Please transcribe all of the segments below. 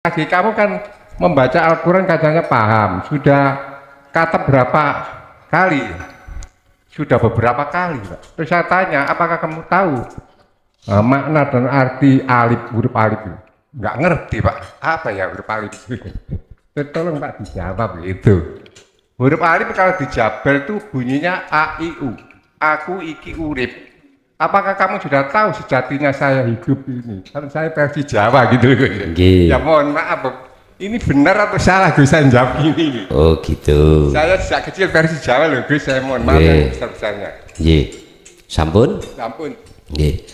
Lagi kamu kan membaca Al-Quran katanya paham, sudah kata berapa kali? Sudah beberapa kali, Pak. Terus saya tanya, apakah kamu tahu makna dan arti alif, huruf alif itu? Nggak ngerti, Pak. Apa ya huruf alif itu? Tolong Pak dijawab itu. Huruf alif kalau dijabel itu bunyinya A, I, U. Aku, iki, urip. Apakah kamu sudah tahu sejatinya saya hidup ini? Kan saya versi Jawa gitu loh. Nggih. Ya mohon maaf, ini benar atau salah Gus saya jawab ini? Oh gitu. Saya sejak kecil versi Jawa loh Gus, saya mohon maaf yang besar-besarnya. Nggih. Sampun? Ampun. Nggih.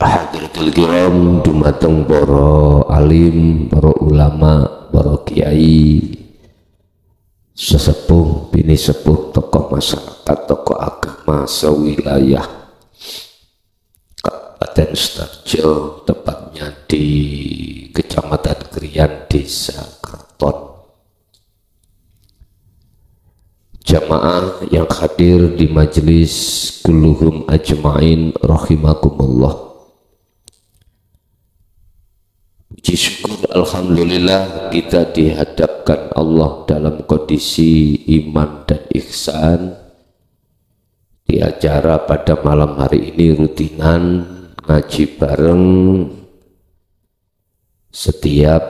Hadratul kiram dumateng para alim, para ulama, para kiai, sesepuh, bini sepuh, tokoh masyarakat, tokoh agama sewilayah Kabupaten Sutarjo, tepatnya di Kecamatan Krian, Desa Kraton. Jamaah yang hadir di majelis kulluhum ajma'in rahimakumullah. Puji syukur alhamdulillah kita dihadapkan Allah dalam kondisi iman dan ihsan di acara pada malam hari ini rutinan ngaji bareng setiap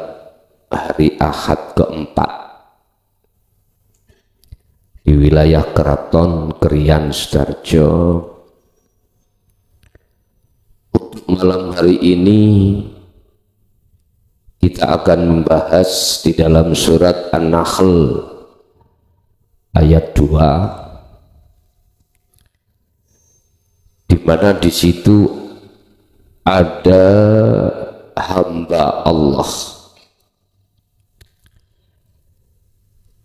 hari Ahad keempat di wilayah Keraton Krian Sutarjo. Untuk malam hari ini kita akan membahas di dalam surat An-Nahl ayat 2, di mana di situ ada hamba Allah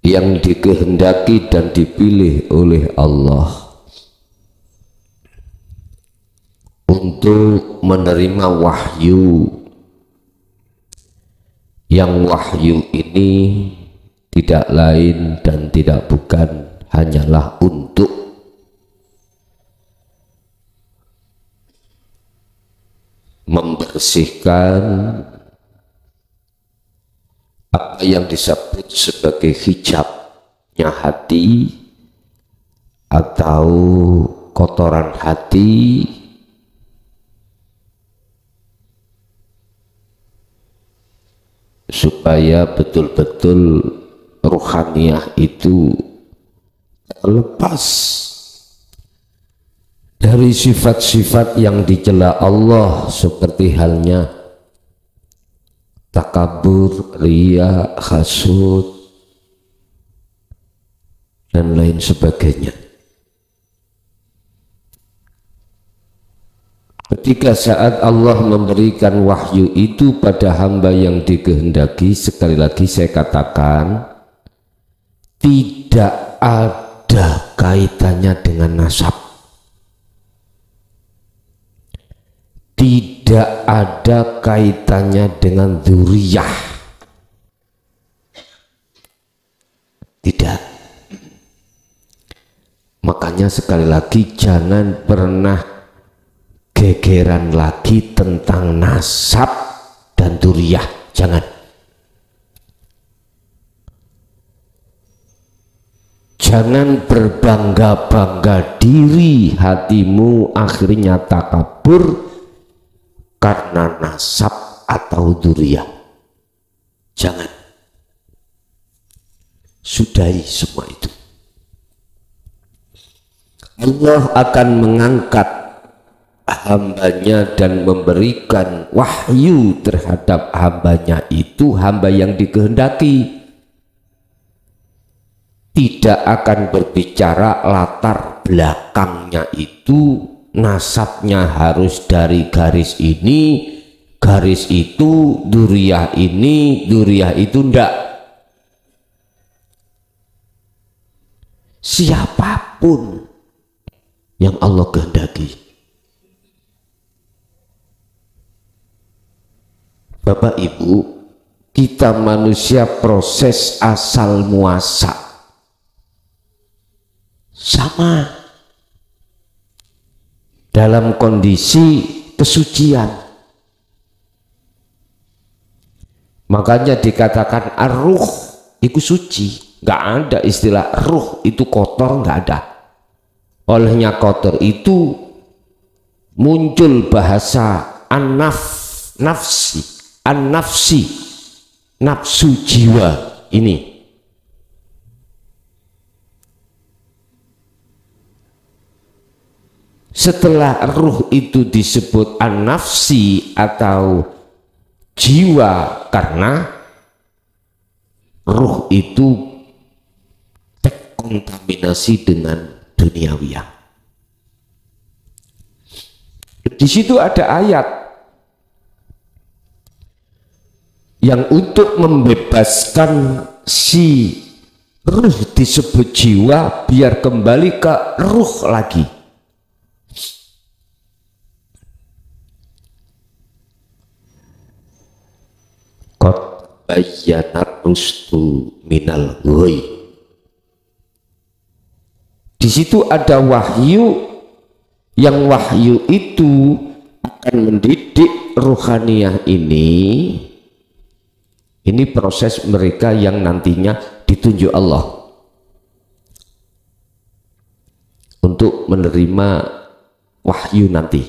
yang dikehendaki dan dipilih oleh Allah untuk menerima wahyu, yang wahyu ini tidak lain dan tidak bukan hanyalah untuk membersihkan apa yang disebut sebagai hijabnya hati atau kotoran hati, supaya betul-betul ruhaniyah itu terlepas dari sifat-sifat yang dicela Allah, seperti halnya takabur, riya, hasud, dan lain sebagainya. Ketika saat Allah memberikan wahyu itu pada hamba yang dikehendaki, sekali lagi saya katakan, tidak ada kaitannya dengan nasab, tidak ada kaitannya dengan dzurriyyah, tidak. Makanya sekali lagi jangan pernah gegeran lagi tentang nasab dan dzurriyyah, jangan. Jangan berbangga-bangga diri, hatimu akhirnya takabur karena nasab atau dzurriyyah. Jangan. Sudahi semua itu. Allah akan mengangkat hambanya dan memberikan wahyu terhadap hambanya itu, hamba yang dikehendaki. Tidak akan berbicara latar belakangnya itu, nasabnya harus dari garis ini, garis itu, dzurriyyah ini, dzurriyyah itu, ndak. Siapapun yang Allah kehendaki. Bapak Ibu, kita manusia proses asal muasal sama dalam kondisi kesucian. Makanya dikatakan ar-ruh itu suci, nggak ada istilah ruh itu kotor, nggak ada. Olehnya kotor itu muncul bahasa nafsi, nafsu jiwa ini. Setelah ruh itu disebut an-nafsi atau jiwa karena ruh itu terkontaminasi dengan duniawiyah. Di situ ada ayat yang untuk membebaskan si ruh disebut jiwa biar kembali ke ruh lagi. Qad bayyana rusdu minal ghoi. Di situ ada wahyu, yang wahyu itu akan mendidik ruhaniyah ini. Ini proses mereka yang nantinya ditunjuk Allah untuk menerima wahyu nanti.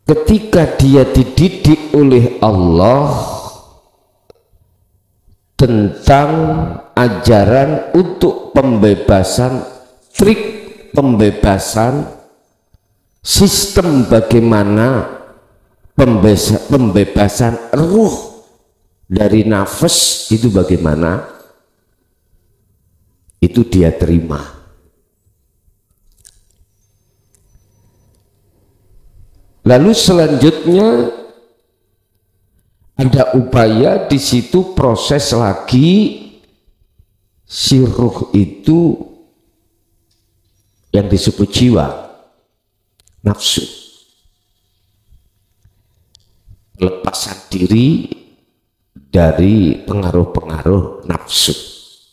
Ketika dia dididik oleh Allah tentang ajaran untuk pembebasan, trik pembebasan, sistem bagaimana pembebasan ruh dari nafas itu bagaimana, itu dia terima. Lalu selanjutnya ada upaya di situ proses lagi si ruh itu yang disebut jiwa, nafsu, lepasan diri dari pengaruh-pengaruh nafsu.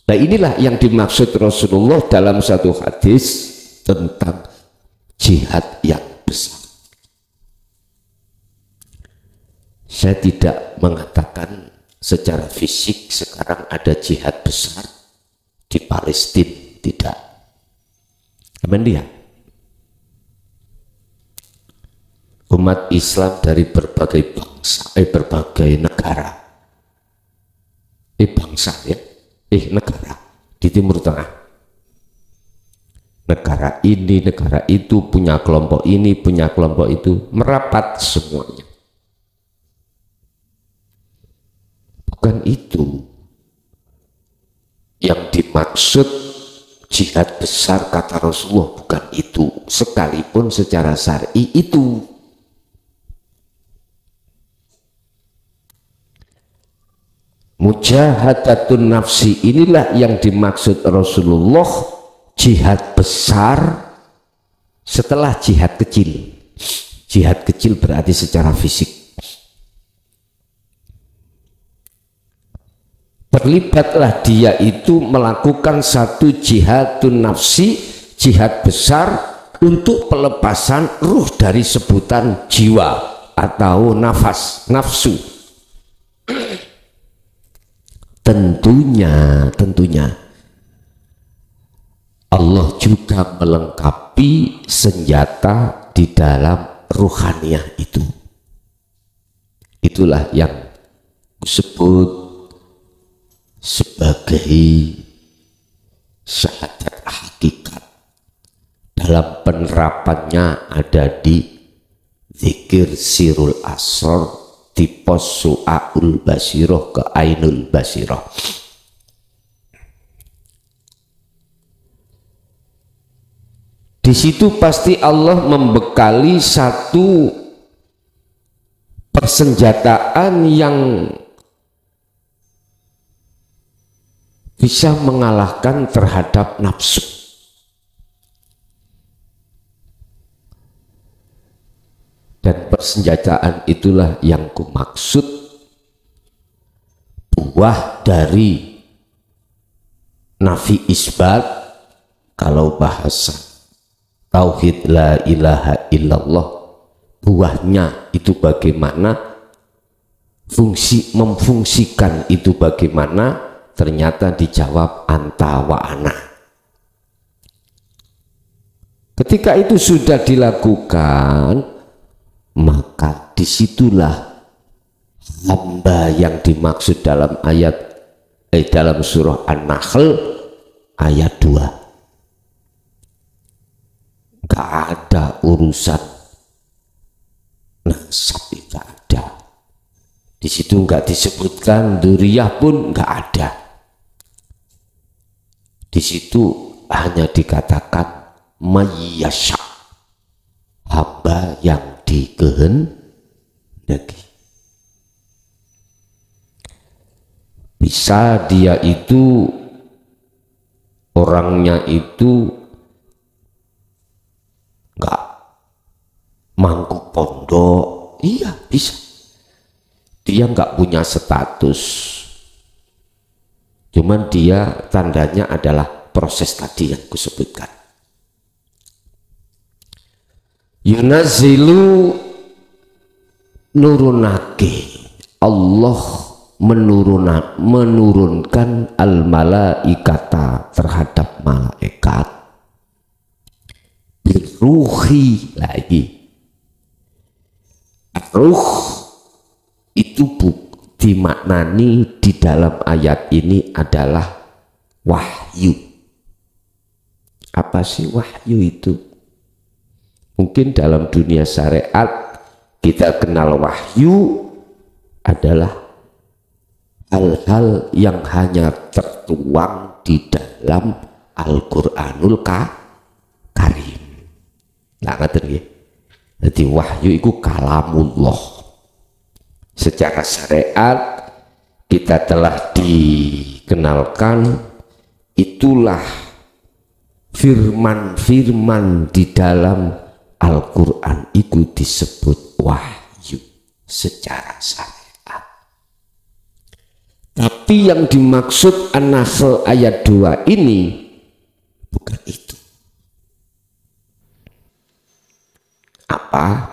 Nah inilah yang dimaksud Rasulullah dalam satu hadis tentang jihad yang besar. Saya tidak mengatakan secara fisik sekarang ada jihad besar di Palestina, tidak. Amin dia. Umat Islam dari berbagai bangsa, berbagai negara, negara di Timur Tengah. Negara ini, negara itu, punya kelompok ini, punya kelompok itu, merapat semuanya. Bukan itu yang dimaksud jihad besar kata Rasulullah, bukan itu, sekalipun secara syar'i itu. Mujahadatun nafsi inilah yang dimaksud Rasulullah, jihad besar setelah jihad kecil. Jihad kecil berarti secara fisik. Terlibatlah dia itu melakukan satu jihadun nafsi, jihad besar untuk pelepasan ruh dari sebutan jiwa atau nafsu. Tentunya Allah juga melengkapi senjata di dalam ruhaniyah itu. Itulah yang disebut sebagai syahadat hakikat. Dalam penerapannya ada di zikir sirul asror di pos su'aul basiroh ke ainul basiroh. Di situ pasti Allah membekali satu persenjataan yang bisa mengalahkan terhadap nafsu. dan persenjataan itulah yang kumaksud buah dari nafi isbat. Kalau bahasa tauhid la ilaha illallah, buahnya itu bagaimana, memfungsikan itu bagaimana, ternyata dijawab anta wa ana. Ketika itu sudah dilakukan, maka disitulah hamba yang dimaksud dalam dalam surah An-Nahl ayat 2. Gak ada urusan nasab, tidak ada. Di situ nggak disebutkan dzurriyyah pun nggak ada. Di situ hanya dikatakan mayyasha, hamba yang dikehendaki. Bisa dia itu orangnya itu nggak mangku pondok, iya bisa. Dia nggak punya status, cuman dia tandanya adalah proses tadi yang kusebutkan. Yunazilu nurunake, Allah menurunkan al malaikata terhadap malaikat, biruhi lagi. Ruh itu dimaknani di dalam ayat ini adalah wahyu. Apa sih wahyu itu? Mungkin dalam dunia syariat kita kenal wahyu adalah hal-hal yang hanya tertuang di dalam Al-Qur'anul Karim. Nah, ngerti ya? Jadi wahyu itu kalamullah. Secara syariat kita telah dikenalkan itulah firman-firman di dalam Al-Quran itu disebut wahyu secara syariat. Tapi yang dimaksud An-Nahl ayat 2 ini bukan itu. Apa?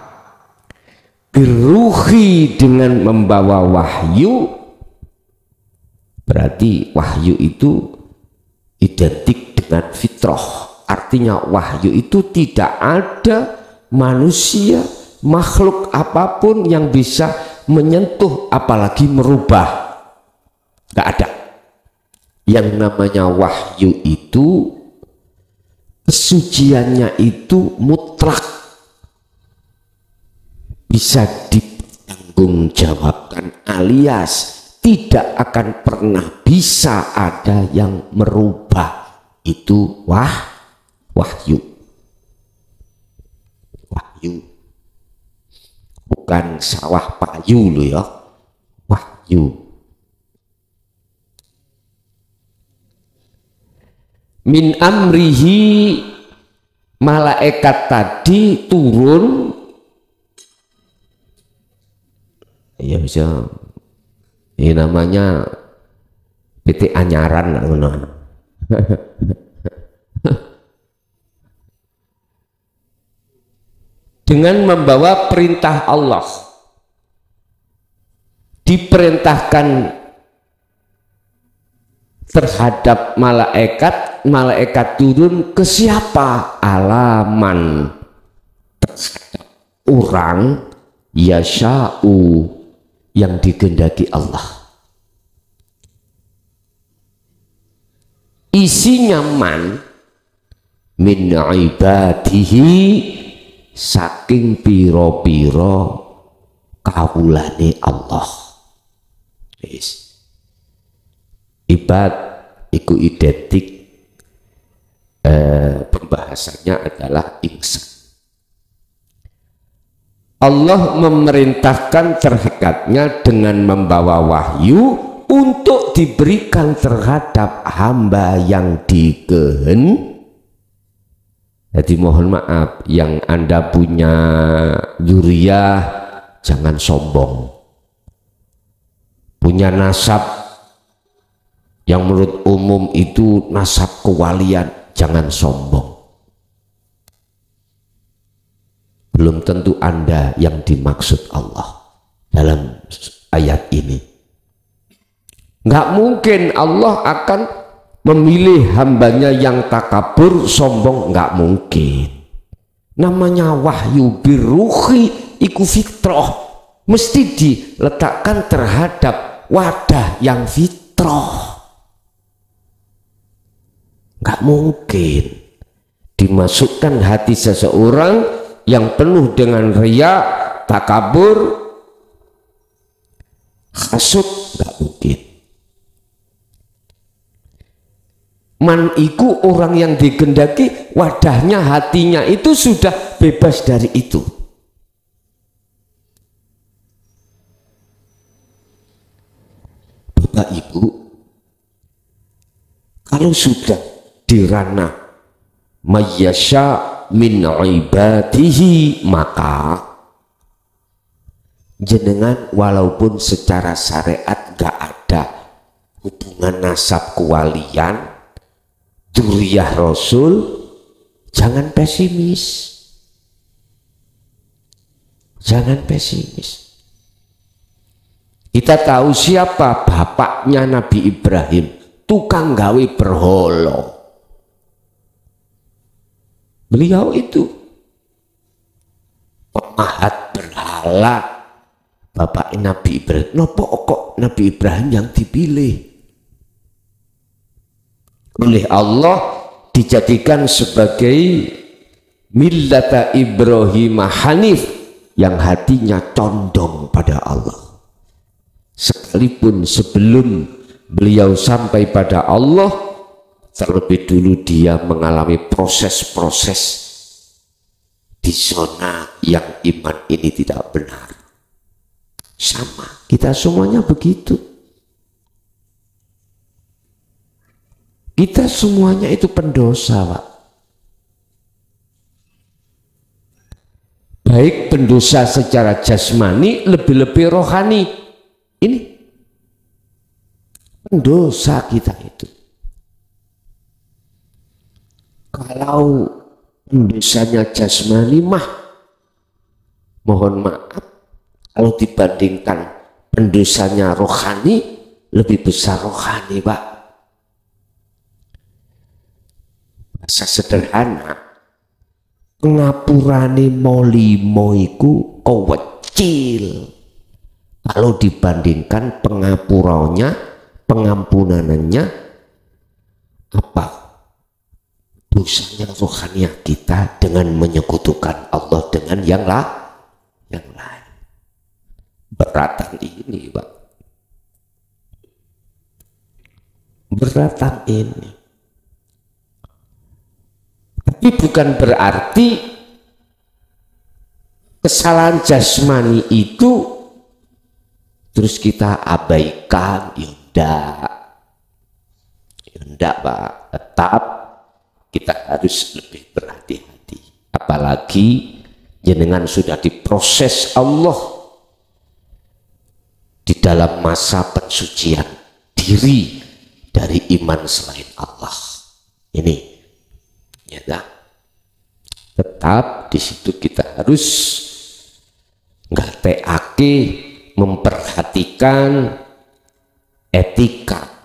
Biruhi, dengan membawa wahyu, berarti wahyu itu identik dengan fitrah. Artinya wahyu itu tidak ada manusia, makhluk apapun yang bisa menyentuh apalagi merubah. Gak ada. Yang namanya wahyu itu kesuciannya itu mutlak, bisa dipertanggungjawabkan, alias tidak akan pernah bisa ada yang merubah. Itu wahyu. Wahyu bukan sawah payu loh ya, wahyu. Min amrihi, malaikat tadi turun, ya bisa ini namanya PT Anyaran dengan membawa perintah Allah, diperintahkan terhadap malaikat. Malaikat turun ke siapa? Alaman terhadap orang yasha'u, yang dikehendaki Allah. Isinya man min ibadihi, saking piro-piro kawulane Allah. Yes. Ibad iku identik, pembahasannya adalah insan. Allah memerintahkan terhadapnya dengan membawa wahyu untuk diberikan terhadap hamba yang dikehendaki. Jadi mohon maaf, yang Anda punya dzurriyyah jangan sombong. Punya nasab yang menurut umum itu nasab kewalian, jangan sombong. Belum tentu Anda yang dimaksud Allah dalam ayat ini. Nggak mungkin Allah akan memilih hambanya yang takabur, sombong, nggak mungkin. Namanya wahyu birruhi iku fitrah, mesti diletakkan terhadap wadah yang fitrah. Nggak mungkin dimasukkan hati seseorang yang penuh dengan riya, takabur, hasud, nggak mungkin. Man iku orang yang digendaki wadahnya, hatinya itu sudah bebas dari itu. Bapak Ibu, kalau sudah di ranah mayyasya min ibadihi, maka jenengan walaupun secara syariat gak ada hubungan nasab kewalian, dzurriyyah Rasul, jangan pesimis. Jangan pesimis. Kita tahu siapa bapaknya Nabi Ibrahim, tukang gawe berhala. Beliau itu pemahat berhala. Bapak Nabi Ibrahim, nopo kok Nabi Ibrahim yang dipilih oleh Allah, dijadikan sebagai millata Ibrahim Hanif, yang hatinya condong pada Allah. Sekalipun sebelum beliau sampai pada Allah, terlebih dulu dia mengalami proses-proses di zona yang iman ini tidak benar. Sama, kita semuanya begitu. Kita semuanya itu pendosa, Pak. Baik pendosa secara jasmani, lebih-lebih rohani. Ini pendosa kita itu. Kalau pendosanya jasmani mah, mohon maaf, kalau dibandingkan pendosanya rohani, lebih besar rohani, Pak. Bahasa sederhana, ngapurane molimo iku kecil kalau dibandingkan pengapurannya, pengampunannya apa? Dosanya rohaniah kita dengan menyekutukan Allah dengan yang lain. Beratan ini, Pak. Beratan ini. Tapi bukan berarti kesalahan jasmani itu terus kita abaikan. Ya enggak, Pak. Tetap kita harus lebih berhati-hati. Apalagi jenengan sudah diproses Allah di dalam masa pensucian diri dari iman selain Allah. Ini ya, tetap di situ kita harus ngerteake, memperhatikan etika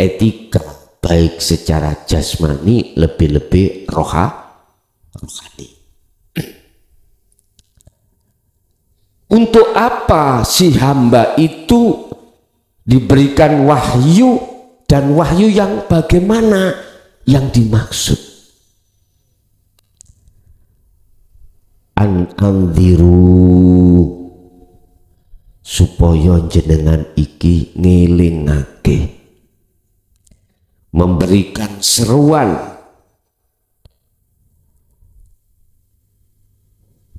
baik secara jasmani, lebih-lebih rohani. Untuk apa si hamba itu diberikan wahyu, dan wahyu yang bagaimana yang dimaksud? Anziru, supaya jenengan iki ngelingake, memberikan seruan,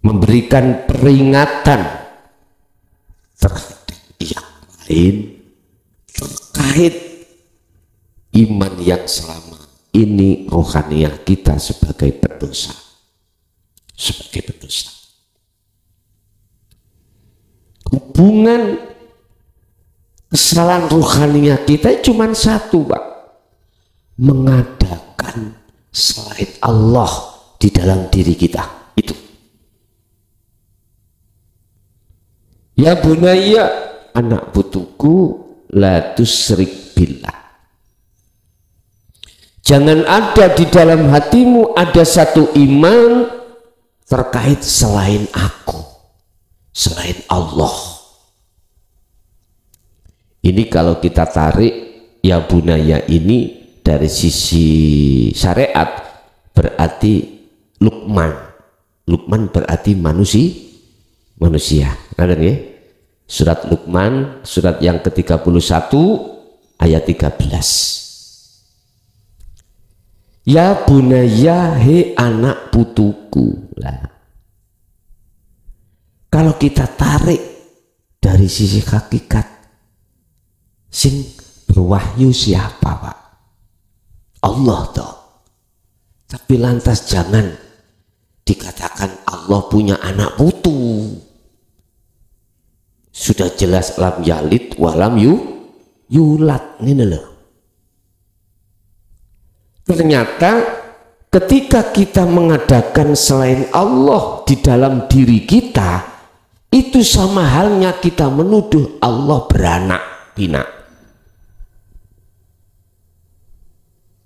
memberikan peringatan terhadap yang lain terkait iman yang selama ini rohaniah kita sebagai pendosa. sebagai pendosa. Hubungan kesalahan rohaninya kita cuma satu, Pak. Mengadakan selain Allah di dalam diri kita. Itu. Ya bunaya, anak putuku, la tusyrik billah. Jangan ada di dalam hatimu ada satu iman terkait selain aku, selain Allah. Ini kalau kita tarik ya bunaya ini dari sisi syariat berarti Luqman. Luqman berarti manusia. Ada nih? Surat Luqman, surat yang ke-31 ayat 13. Ya bunaya, he anak putuku. Lah, kalau kita tarik dari sisi hakikat, sing berwahyu siapa, Pak? Allah toh. Tapi lantas jangan dikatakan Allah punya anak putu. Sudah jelas lam yalid walam yulat. Ini loh. Ternyata ketika kita mengadakan selain Allah di dalam diri kita, itu sama halnya kita menuduh Allah beranak pinak.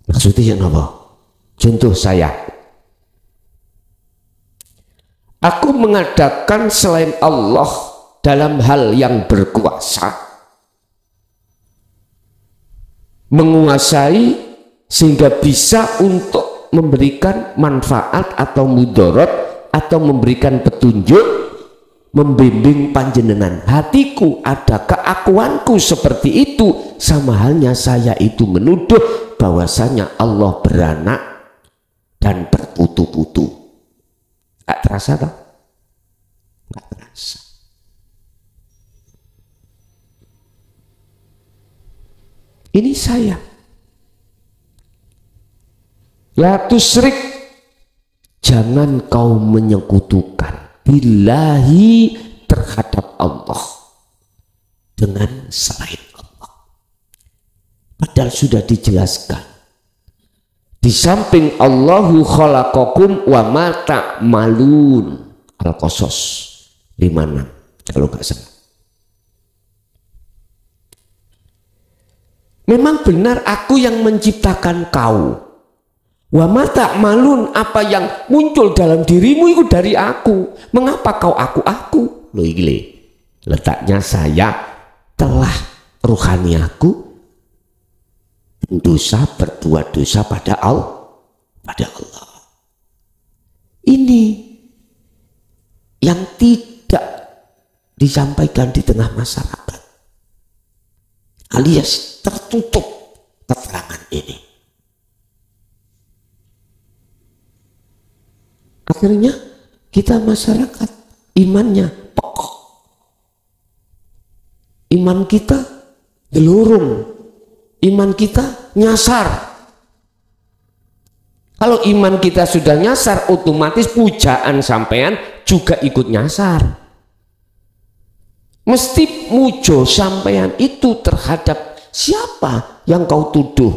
Maksudnya apa? Contoh saya, aku mengadakan selain Allah dalam hal yang berkuasa, menguasai sehingga bisa untuk memberikan manfaat atau mudarat atau memberikan petunjuk, membimbing panjenengan. Hatiku ada keakuanku seperti itu, sama halnya saya itu menuduh bahwasanya Allah beranak dan berputu-putu. Gak terasa tak? Gak terasa. Ini saya. La tusyrik, jangan kau menyekutukan billahi terhadap Allah dengan selain Allah. Padahal sudah dijelaskan. Di samping Allahu khalaqakum wa ma ta'malun. Al-Qasas 56 kalau nggak salah. Memang benar aku yang menciptakan kau. Wa ma ta'malun, apa yang muncul dalam dirimu itu dari aku. Mengapa kau aku? Loh gile. Letaknya saya telah rohani aku dosa, berbuat dosa pada Allah. Ini yang tidak disampaikan di tengah masyarakat, alias tertutup keterangan ini. Akhirnya kita masyarakat imannya pokok, iman kita delurung, iman kita nyasar. Kalau iman kita sudah nyasar, otomatis pujaan sampean juga ikut nyasar. Mesti mujo sampean itu terhadap siapa yang kau tuduh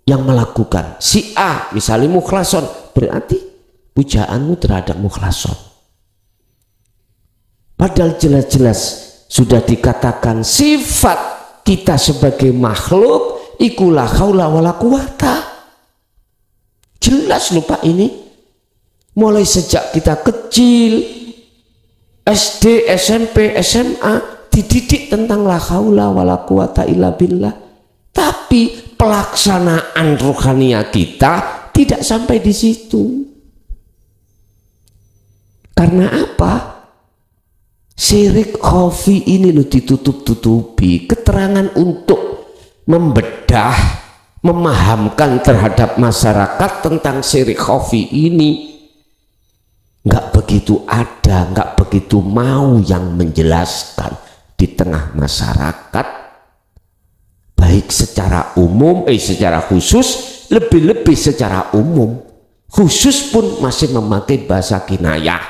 yang melakukan. Si A misalnya mukhlason, berarti pujaanmu terhadap mukhlason. Padahal jelas-jelas sudah dikatakan sifat kita sebagai makhluk ikulah haula wala quwata. Jelas lupa ini. Mulai sejak kita kecil, SD, SMP, SMA, dididik tentang la haula wala quwata illa billah. Tapi pelaksanaan rohania kita tidak sampai di situ. Karena apa? Syirik khafi ini loh ditutup-tutupi. Keterangan untuk membedah, memahamkan terhadap masyarakat tentang syirik khafi ini nggak begitu ada, nggak begitu mau yang menjelaskan di tengah masyarakat, baik secara umum, secara khusus, lebih-lebih secara umum. khusus pun masih memakai bahasa kinayah.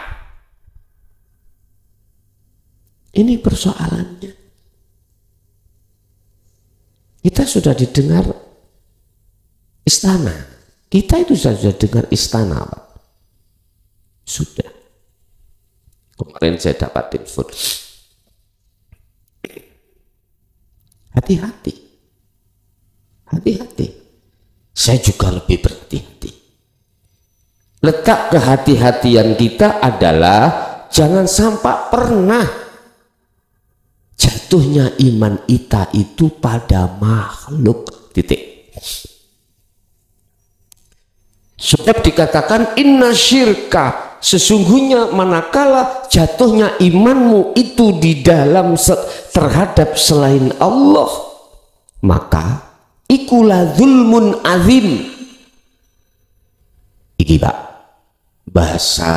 Ini persoalannya. Kita sudah didengar istana. Kita itu sudah dengar istana, Pak. Sudah. Kemarin saya dapat telepon. Hati-hati. Hati-hati. Saya juga lebih berhati-hati. Letak kehati-hatian kita adalah jangan sampai pernah jatuhnya iman kita itu pada makhluk. Titik. Sebab dikatakan inna syirka, sesungguhnya manakala jatuhnya imanmu itu di dalam terhadap selain Allah, maka ikulah zulmun azim. Iki Pak, bahasa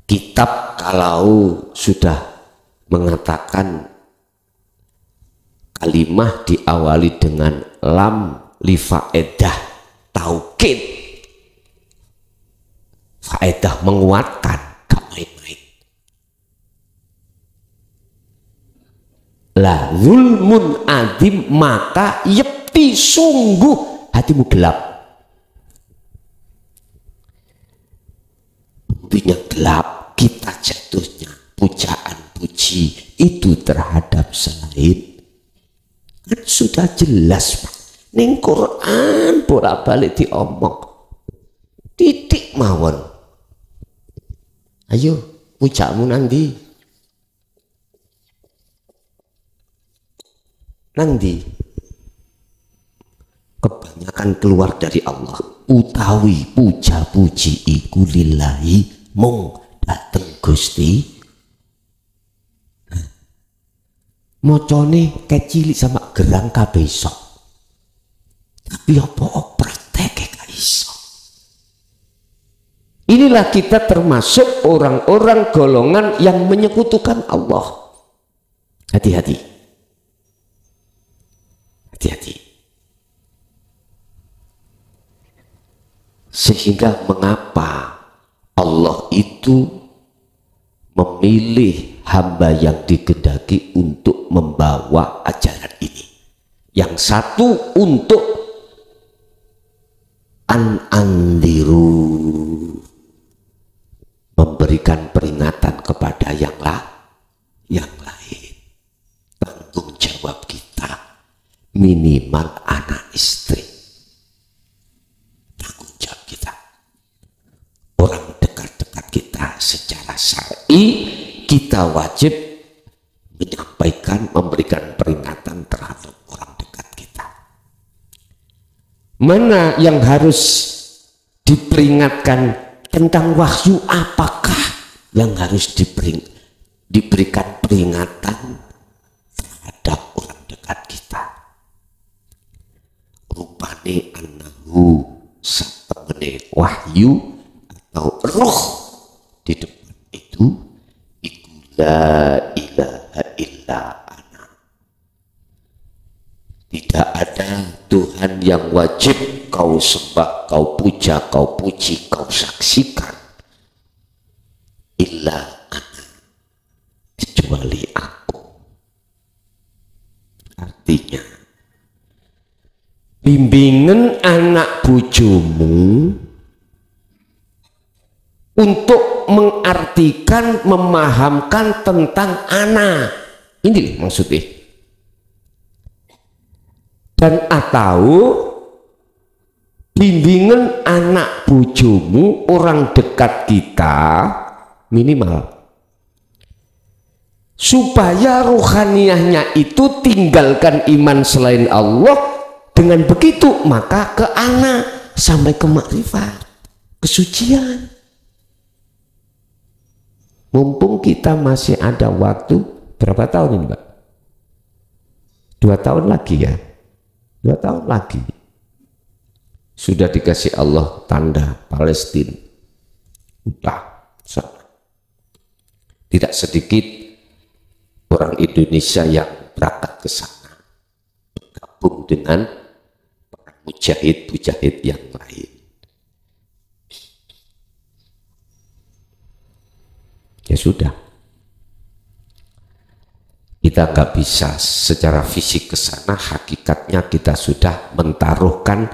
kitab kalau sudah mengatakan kalimah diawali dengan lam li faedah taukid, faedah menguatkan, gak main-main. Lah zulmun adim, maka yepi sungguh hatimu gelap. Buktinya gelap, kita jatuhnya pujaan puji itu terhadap selain. Kan sudah jelas Pak, ning Quran bolak-balik diomong, titik mawon. Ayo pujamu nanti kebanyakan keluar dari Allah, utawi puja puji iku lillahi mung dateng Gusti. Mocone kecilik sama gerang kabeh iso, tapi apa praktek gak iso. Inilah kita termasuk orang-orang golongan yang menyekutukan Allah. Hati-hati, hati-hati. Sehingga mengapa Allah itu memilih hamba yang dikehendaki untuk membawa ajaran ini. Yang satu untuk andiru, memberikan peringatan kepada yang lain. Tanggung jawab kita minimal anak istri. Tanggung jawab kita. Orang dekat-dekat kita secara syar'i kita wajib menyampaikan, memberikan peringatan terhadap orang dekat kita. Mana yang harus diperingatkan tentang wahyu, apakah yang harus diberikan peringatan terhadap orang dekat kita? Rupane annahu satemene wahyu atau ruh di depan itu la ilaha illa ana. Tidak ada Tuhan yang wajib kau sembah, kau puja, kau puji, kau saksikan illa ana, kecuali aku. Artinya bimbingan anak bojomu untuk mengartikan, memahamkan tentang anak. Ini maksudnya. Dan atau bimbingan anak bojomu, orang dekat kita minimal, supaya rohaniahnya itu tinggalkan iman selain Allah. Dengan begitu maka ke anak sampai ke makrifat, kesucian. Mumpung kita masih ada waktu, berapa tahun ini Pak? 2 tahun lagi ya, 2 tahun lagi. Sudah dikasih Allah tanda Palestina. Udah, sana. Tidak sedikit orang Indonesia yang berangkat ke sana, bergabung dengan para mujahid-mujahid yang lain. ya sudah. Kita nggak bisa secara fisik ke sana, hakikatnya kita sudah mentaruhkan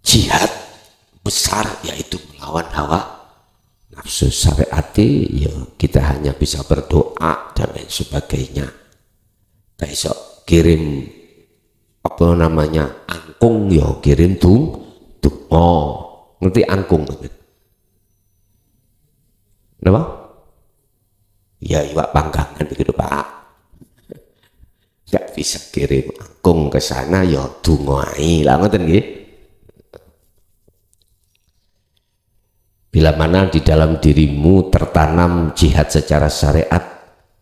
jihad besar, yaitu melawan hawa nafsu. Syariati ya kita hanya bisa berdoa dan lain sebagainya. Besok kirim apa namanya angkung, ya kirim ngerti angkung kenapa? Ya iwak panggangan begitu Pak. Nggak bisa kirim angkung ke sana, ya dungai lah ngoten nggih. Bila mana di dalam dirimu tertanam jihad secara syariat,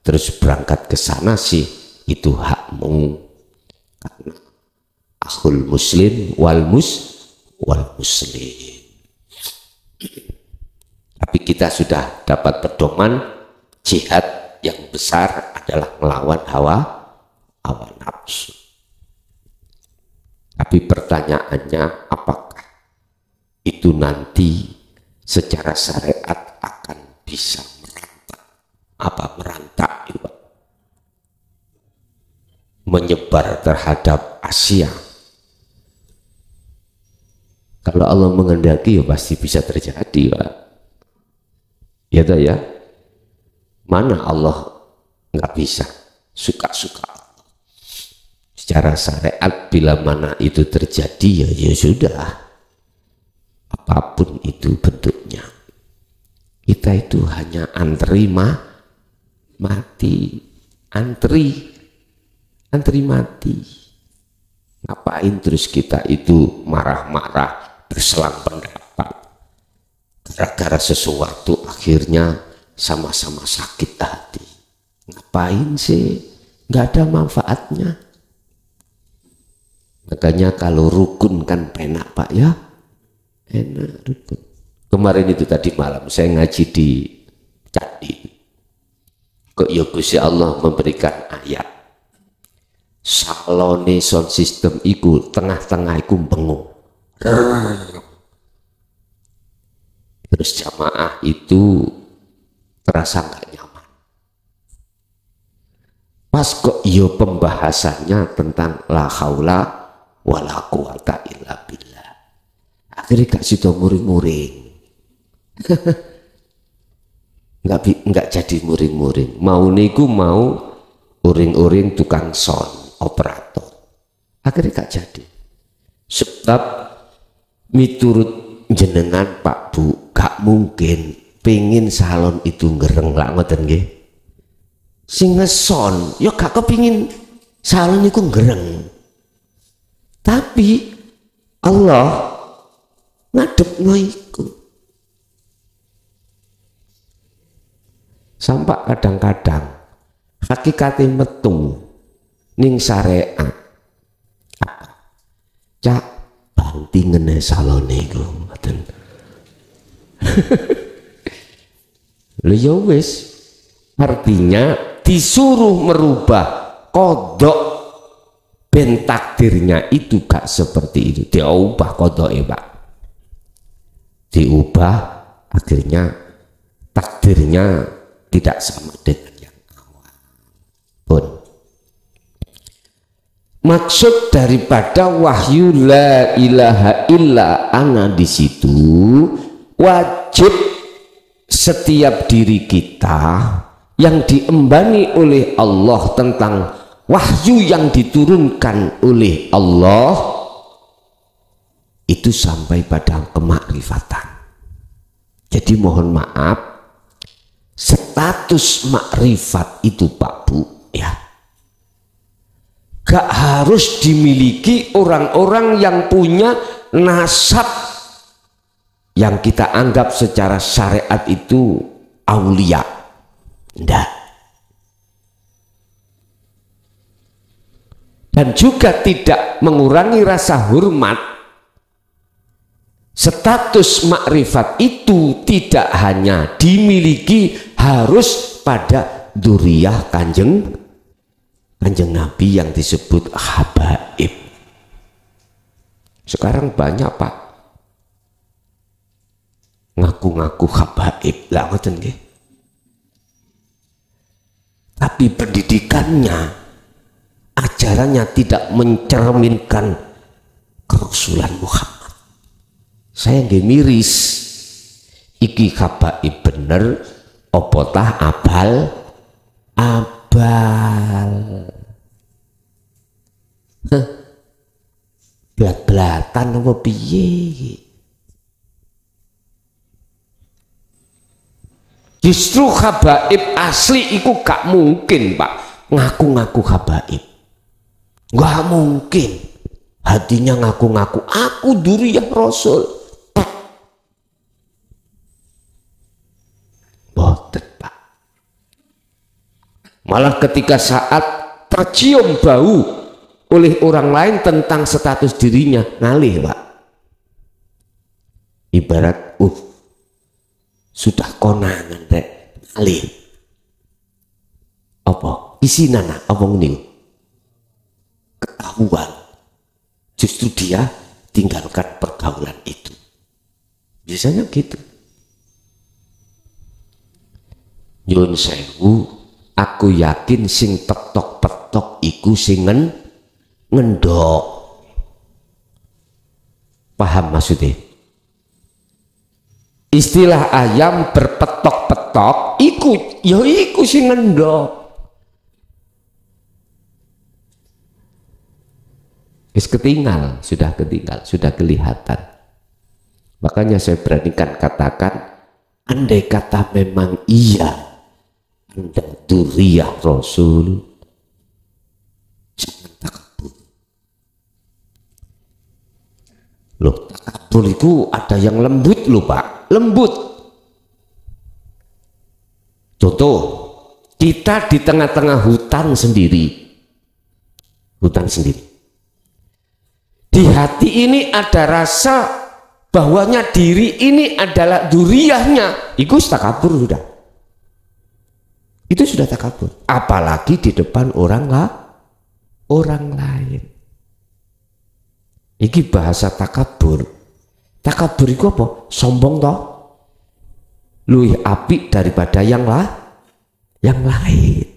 terus berangkat ke sana sih, itu hakmu. Karena akhul muslim wal muslim. Tapi kita sudah dapat pedoman jihad yang besar adalah melawan hawa nafsu. Tapi pertanyaannya, apakah itu nanti secara syariat akan bisa merantak itu, menyebar terhadap Asia? Kalau Allah menghendaki ya pasti bisa terjadi Pak. Ya toh ya. Mana Allah nggak bisa, suka-suka Allah. Secara syariat bila mana itu terjadi ya sudah, apapun itu bentuknya, kita itu hanya antri mati, antri mati. Ngapain terus kita itu marah-marah, berselang pendapat gara-gara sesuatu akhirnya sama-sama sakit hati? Ngapain sih? Nggak ada manfaatnya. Makanya kalau rukun kan penak Pak ya, enak rukun. Kemarin itu tadi malam saya ngaji di Candi, kok ya Gusti Allah memberikan ayat salone sound system iku tengah-tengah iku bengung, terus jamaah itu terasa nggak nyaman. Pas kok iyo pembahasannya tentang la haula wala quwata illa billah, akhirnya gak sido muring-muring. nggak jadi muring-muring. Mau niku mau uring-uring tukang sound operator, akhirnya gak jadi. Sebab miturut jenengan Pak Bu, gak mungkin pengin salon itu ngereng lah ngoten nggih. Sing ngeson ya gak kepingin salon itu ngereng. Tapi Allah ngadepno iku. Sampai kadang-kadang hakikate metu ning syariat. Cak banti ngene salone iku ngoten. Lha ya wis, artinya disuruh merubah kodok ben takdirnya itu gak seperti itu. Diubah kodoknya Pak, diubah akhirnya takdirnya tidak sama dengan yang awal pun. Maksud daripada wahyu la ilaha illa ana di situ, wajib setiap diri kita yang diembani oleh Allah tentang wahyu yang diturunkan oleh Allah itu sampai pada kemakrifatan. Jadi mohon maaf, status makrifat itu Pak Bu ya, gak harus dimiliki orang-orang yang punya nasab yang kita anggap secara syariat itu aulia. Nggak. Dan juga tidak mengurangi rasa hormat. Status makrifat itu tidak hanya dimiliki harus pada dzurriyyah kanjeng Nabi yang disebut habaib. Sekarang banyak Pak ngaku-ngaku habaib lah ngoten nggih. tapi pendidikannya, ajarannya tidak mencerminkan kerasulan Muhammad. Saya nggak miris, iki habaib bener opo tah abal blat-blatan apa piye. Justru habaib asli iku gak mungkin Pak ngaku-ngaku habaib, gak mungkin hatinya ngaku-ngaku aku dzurriyyah Rasul. Boten Pak. Malah ketika saat tercium bau oleh orang lain tentang status dirinya ngalih Pak. Ibarat sudah konangan rek ngalih. Apa? Isinan apa ngene? Ketahuan. Justru dia tinggalkan pergaulan itu. Biasanya gitu. Nyun sewu, aku yakin sing petok-petok iku sing ngendok. Paham maksudnya? Istilah ayam berpetok-petok iku ya iku sing ngendok. Ketinggal, sudah kelihatan. Makanya saya beranikan katakan, andai kata memang iya Anda dzurriyyah Rasul, jangan takabur. Loh, takabur itu ada yang lembut loh Pak. Lembut. Contoh, kita di tengah-tengah hutan sendiri. Di hati ini ada rasa bahwanya diri ini adalah dzurriyyahnya. Itu takabur sudah. Itu sudah takabur. Apalagi di depan orang lain. Iki bahasa takabur. Takabur itu apa? Sombong toh? Luwih apik daripada yang lain.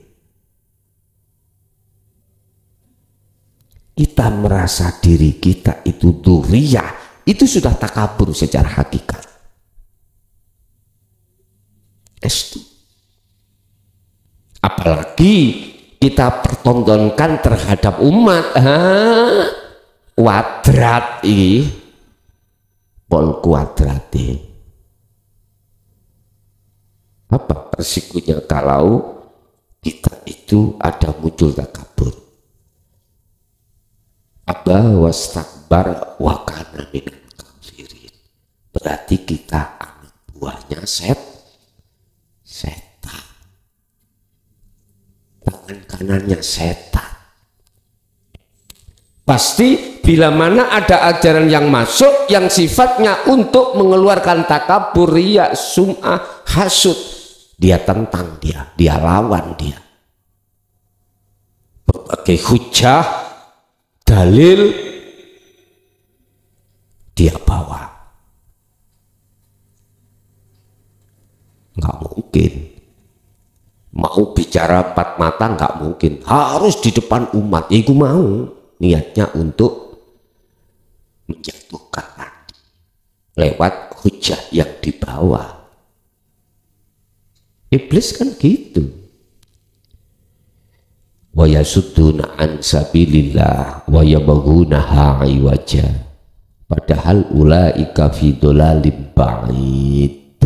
Kita merasa diri kita itu dzurriyyah, itu sudah takabur secara hakikat. Apalagi kita pertontonkan terhadap umat. Kuadrat ini pol kuadrate. Apa resikonya kalau kita itu ada muncul takabur? Aba wastakbar wa kana minal kafirin. Berarti kita anak buahnya setan. Tangan kanannya setan. Pasti bila mana ada ajaran yang masuk yang sifatnya untuk mengeluarkan takabur, riya, sum'ah, hasud, dia tentang dia lawan dia. Berbagai hujah, dalil dia bawa. Nggak mungkin. Mau bicara empat mata nggak mungkin. Harus di depan umat. Ya itu mau. Niatnya untuk menjatuhkan hati lewat hujah yang dibawa. Iblis kan gitu. Wa yasudduna an sabilillah wa yabghunaha iwaja. Padahal ulaika fi dhalalim ba'id.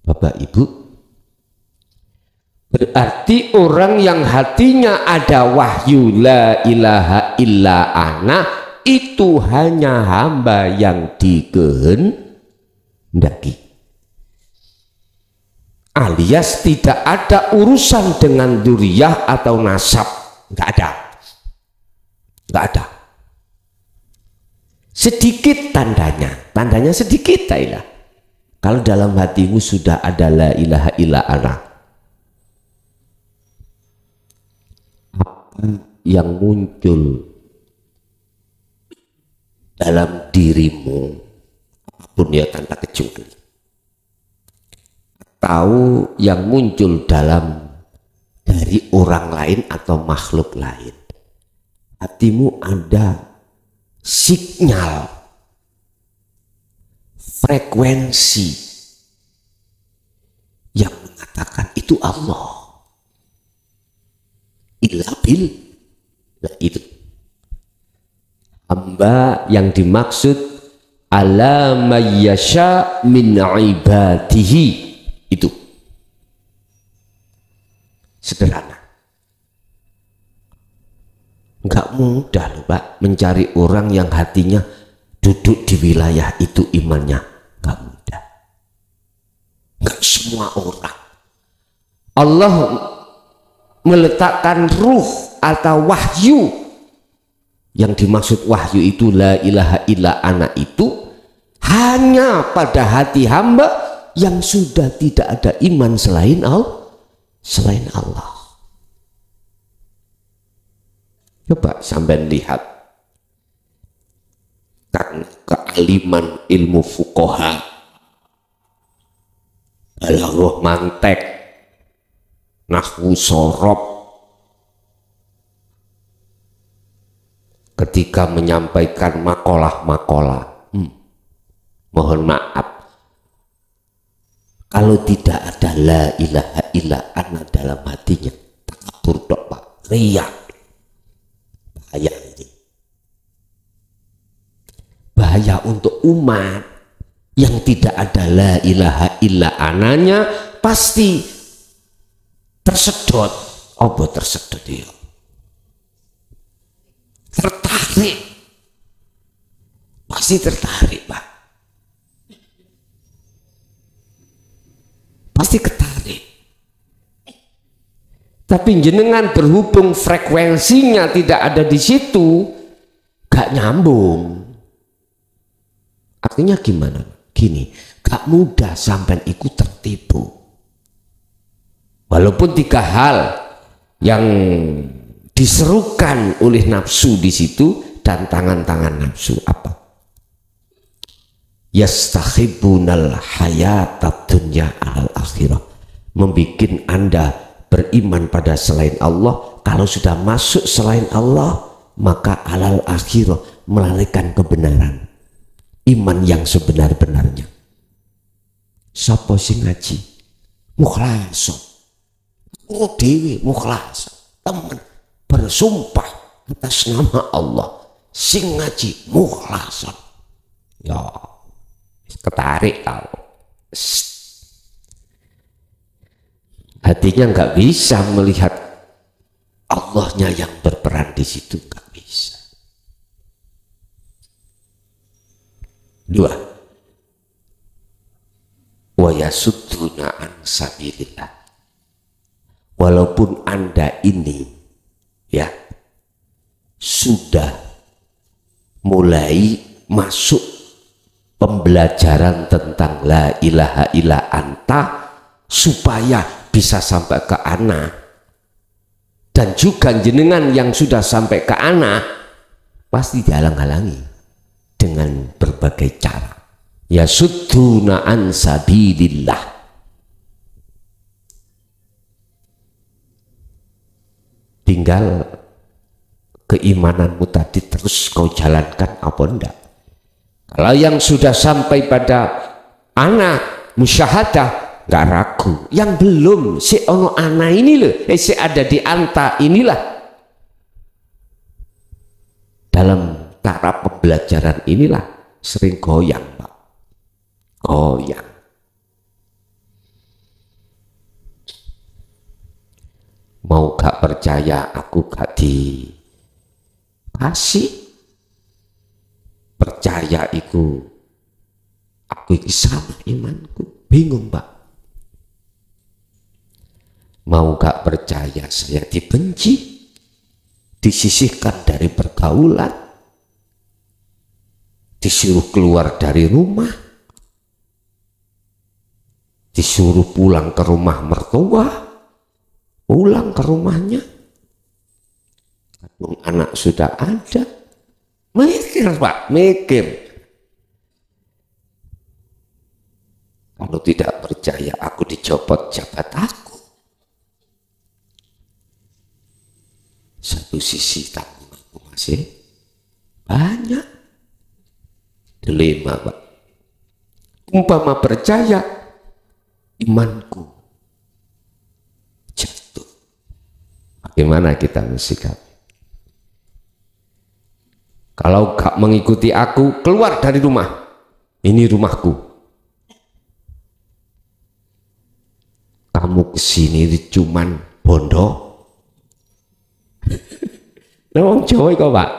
Bapak Ibu, berarti orang yang hatinya ada wahyu la ilaha illa ana itu hanya hamba yang dikehendaki, alias tidak ada urusan dengan dzurriyyah atau nasab. Nggak ada. Sedikit tandanya sedikit lah. Kalau dalam hatimu sudah ada la ilaha illa ana, yang muncul dalam dirimu apapun ya tanpa kecuali tahu yang muncul dari orang lain atau makhluk lain. Hatimu ada sinyal, frekuensi yang mengatakan itu Allah. Ilabil, nah itu hamba yang dimaksud ala mayyasha min ibadihi, itu sederhana. Enggak mudah loh Pak mencari orang yang hatinya duduk di wilayah itu imannya, enggak mudah. Enggak semua orang. Allah meletakkan ruh atau wahyu, yang dimaksud wahyu itu la ilaha illa ana, itu hanya pada hati hamba yang sudah tidak ada iman selain Allah. Coba sampai lihat kan kealiman ilmu fuqaha, balaghah mantek, nahwu sorob, ketika menyampaikan makalah-makalah, mohon maaf, kalau tidak ada la ilaha illa ana dalam hatinya, takabur dok Pak, riak. Bahaya ini, bahaya untuk umat yang tidak ada la ilaha illa ananya, pasti tersedot. Apa tersedot ya? Tertarik, pasti tertarik Pak, pasti ketarik. Tapi jenengan berhubung frekuensinya tidak ada di situ, gak nyambung. Artinya gimana? Gini, gak mudah sampai ikut tertipu. Walaupun 3 hal yang diserukan oleh nafsu di situ dan tangan-tangan nafsu apa? Yastakhibunal hayatad dunya alal akhirah, membikin Anda beriman pada selain Allah. Kalau sudah masuk selain Allah, maka alal akhirah, melalaikan kebenaran, iman yang sebenar-benarnya. Sapa sing ngaji mukhlaso, dewi mukhlaso, teman bersumpah atas nama Allah, sing ngaji mukhlaso, ya ketarik tahu. Hatinya nggak bisa melihat Allahnya yang berperan di situ, nggak bisa. 2, wa yasudduna an sabilillah. Walaupun Anda ini ya sudah mulai masuk pembelajaran tentang la ilaha illa anta, supaya bisa sampai ke ana, dan juga jenengan yang sudah sampai ke ana pasti dihalang-halangi dengan berbagai cara. Ya sudduna an sabilillah. Tinggal keimananmu tadi terus kau jalankan apa enggak. Kalau yang sudah sampai pada ana musyahadah, nggak ragu. Yang belum, si ono ana ini loh, si ada di anta inilah, dalam taraf pembelajaran inilah sering goyang Pak, goyang. Mau gak percaya aku gak dikasih, percaya aku iki salah imanku, bingung Pak. Mau gak percaya saya dibenci, disisihkan dari pergaulan, disuruh keluar dari rumah, disuruh pulang ke rumah mertua, pulang ke rumahnya, anak sudah ada, mikir Pak, mikir. Kalau tidak percaya aku dijauh copot jabat aku. Satu sisi tanggung aku masih banyak. Dilema, Pak. Umpama percaya, imanku jatuh. Bagaimana kita mensikapi? Kalau gak mengikuti aku, keluar dari rumah. Ini rumahku. Kamu kesini cuman bondo. Nah, wong Jawa kok, Pak.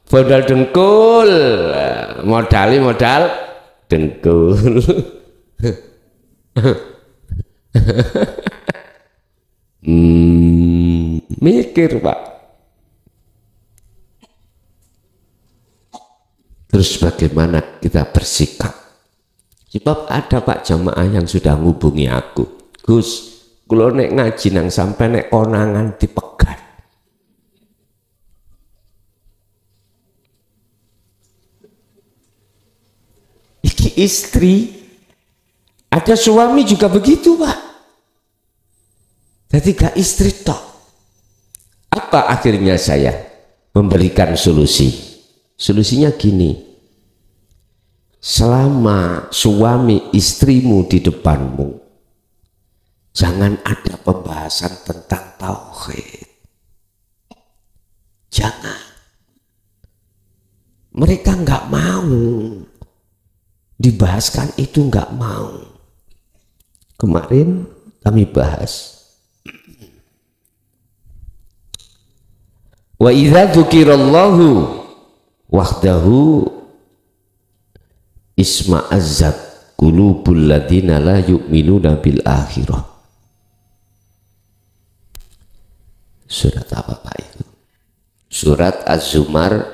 Modal dengkul, modal dengkul. Mikir, Pak. Terus bagaimana kita bersikap? Sebab ada, Pak, jamaah yang sudah ngubungi aku. Gus, kalau nek ngaji nang sampai nek konangan dipegat. Iki istri, ada suami juga begitu, Pak. Jadi gak istri tok. Apa akhirnya saya memberikan solusi? Solusinya gini, selama suami istrimu di depanmu, jangan ada pembahasan tentang tauhid. Jangan. Mereka nggak mau dibahaskan itu, nggak mau. Kemarin kami bahas. Wa idza dzukirallahu wahdahu isma'azzat qulubul ladzina la yu'minuna bil akhirah. Surat apa, Pak, itu? Surat Az-Zumar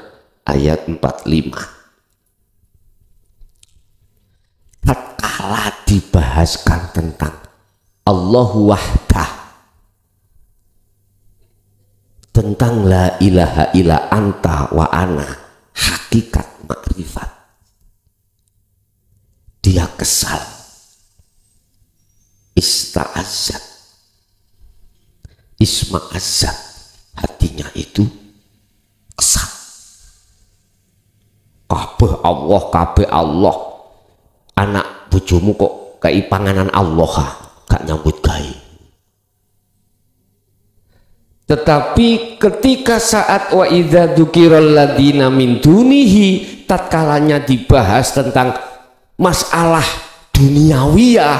ayat 45. Tatkala dibahaskan tentang Allahu wahdah, tentang la ilaha illa anta wa ana, hakikat makrifat, dia kesal, ista'azzat, isma'azzat, hatinya itu kesal. Kabeh Allah, anak bojomu kok kayak panganan Allah, gak nyambut gawe. Tetapi ketika saat wa idza dzukiral ladzina min dunihi, tatkalanya dibahas tentang masalah duniawiyah,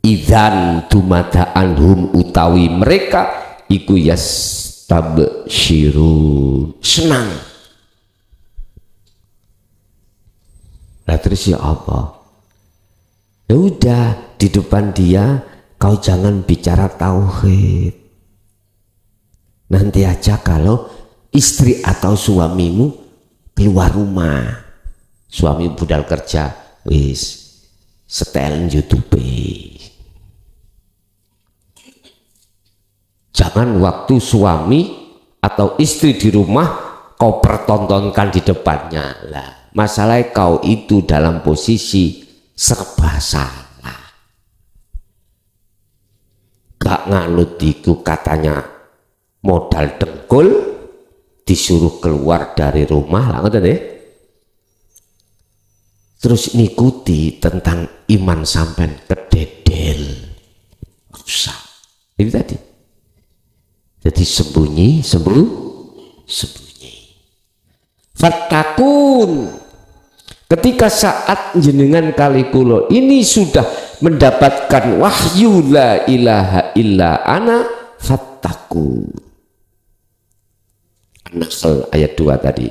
idzan tumata anhum, utawi mereka iku yastabsyirun, senang. Lah terus ya apa? Ya udah, di depan dia kau jangan bicara tauhid. Nanti aja kalau istri atau suamimu keluar rumah, suami budal kerja, wis setel YouTube. Jangan waktu suami atau istri di rumah kau pertontonkan di depannya. Lah, masalah kau itu dalam posisi serba salah. Gak nganut iku, katanya modal dengkul, disuruh keluar dari rumah lah, ngoten deh. Terus ngikuti tentang iman sampean kededel, rusak. Ini tadi. Jadi sembunyi. Fattakun, ketika saat jenengan kali kulo ini sudah mendapatkan wahyu la ilaha illa ana fattaku. An-Nahl ayat 2 tadi.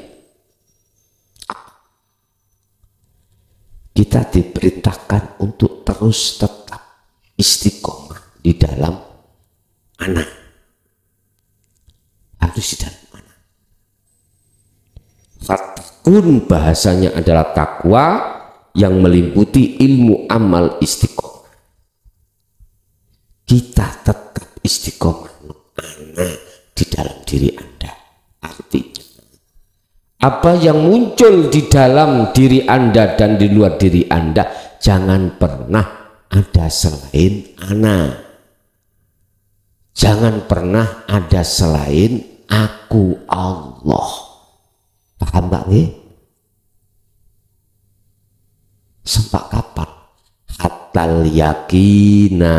Kita diperintahkan untuk terus tetap istiqomah di dalam anak. Harus di dalam anak. Fatakun bahasanya adalah takwa yang meliputi ilmu, amal, istiqomah. Kita tetap istiqomah anak di dalam diri Anda. Artinya apa yang muncul di dalam diri Anda dan di luar diri Anda, jangan pernah ada selain ana. Jangan pernah ada selain aku Allah. Paham Pak nggih? Sampai kapan? Hatal yakina,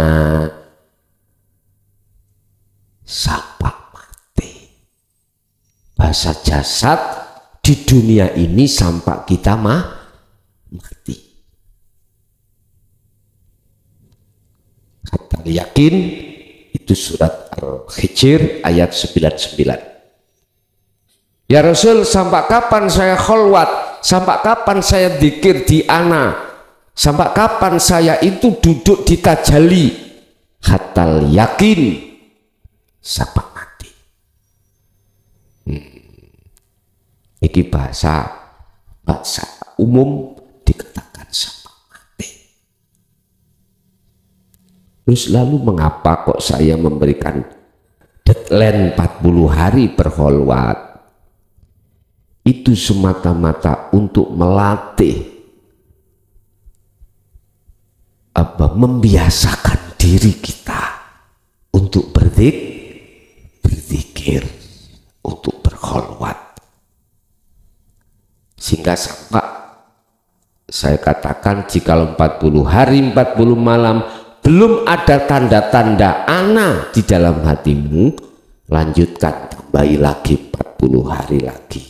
sampai mati. Bahasa jasad di dunia ini sampai kita mati. Hatal yakin itu surat Al-Hijr ayat 99. Ya Rasul, sampai kapan saya kholwat? Sampai kapan saya dzikir di ana? Sampai kapan saya itu duduk di tajalli? Hatal yakin, sampai mati. Ini bahasa umum dikatakan sampai mati. Terus lalu mengapa kok saya memberikan deadline 40 hari berkholwat? Itu semata-mata untuk melatih membiasakan diri kita untuk berzikir, untuk berkholwat, sehingga sampai saya katakan jikalau 40 hari 40 malam belum ada tanda-tanda ana di dalam hatimu, lanjutkan, tambahi lagi 40 hari lagi.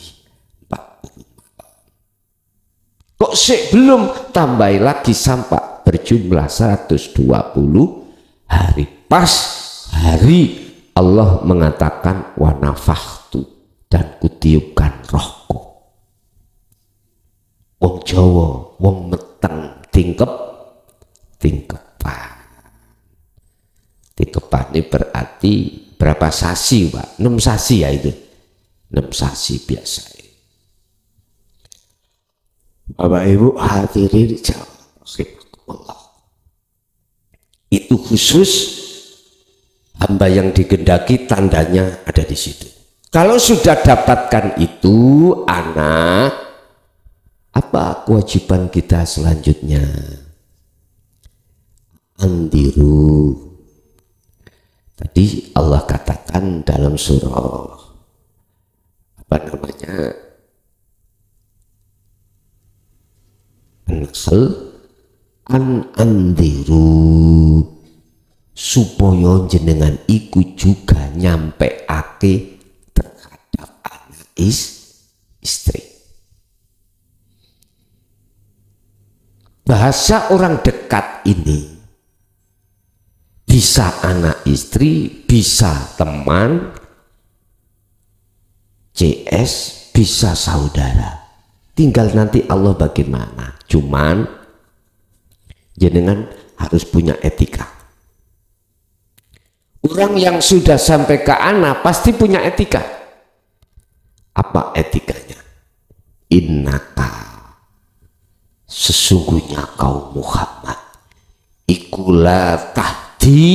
Kok sih belum, tambahi lagi sampai berjumlah 120 hari. Pas hari Allah mengatakan wa nafakhtu, dan kutiupkan rohku. Wong Jawa, wong meteng tingkepan. Tingkepan ini berarti berapa sasi Pak? 6 sasi ya itu. 6 sasi biasa. Bapak Ibu hadirin Allah, itu khusus hamba yang digendaki, tandanya ada di situ. Kalau sudah dapatkan itu, anak, apa kewajiban kita selanjutnya? Andiru. Tadi Allah katakan dalam surah apa namanya? An-Nahl, andiru, supaya jenengan iku juga nyampe ake terhadap anak istri. Bahasa orang dekat ini bisa anak istri, bisa teman, CS, bisa saudara. Tinggal nanti Allah bagaimana. Cuman jenengan harus punya etika. Orang yang sudah sampai ke anak pasti punya etika. Apa etikanya? Innaka, sesungguhnya kau Muhammad, ikulah tahdi.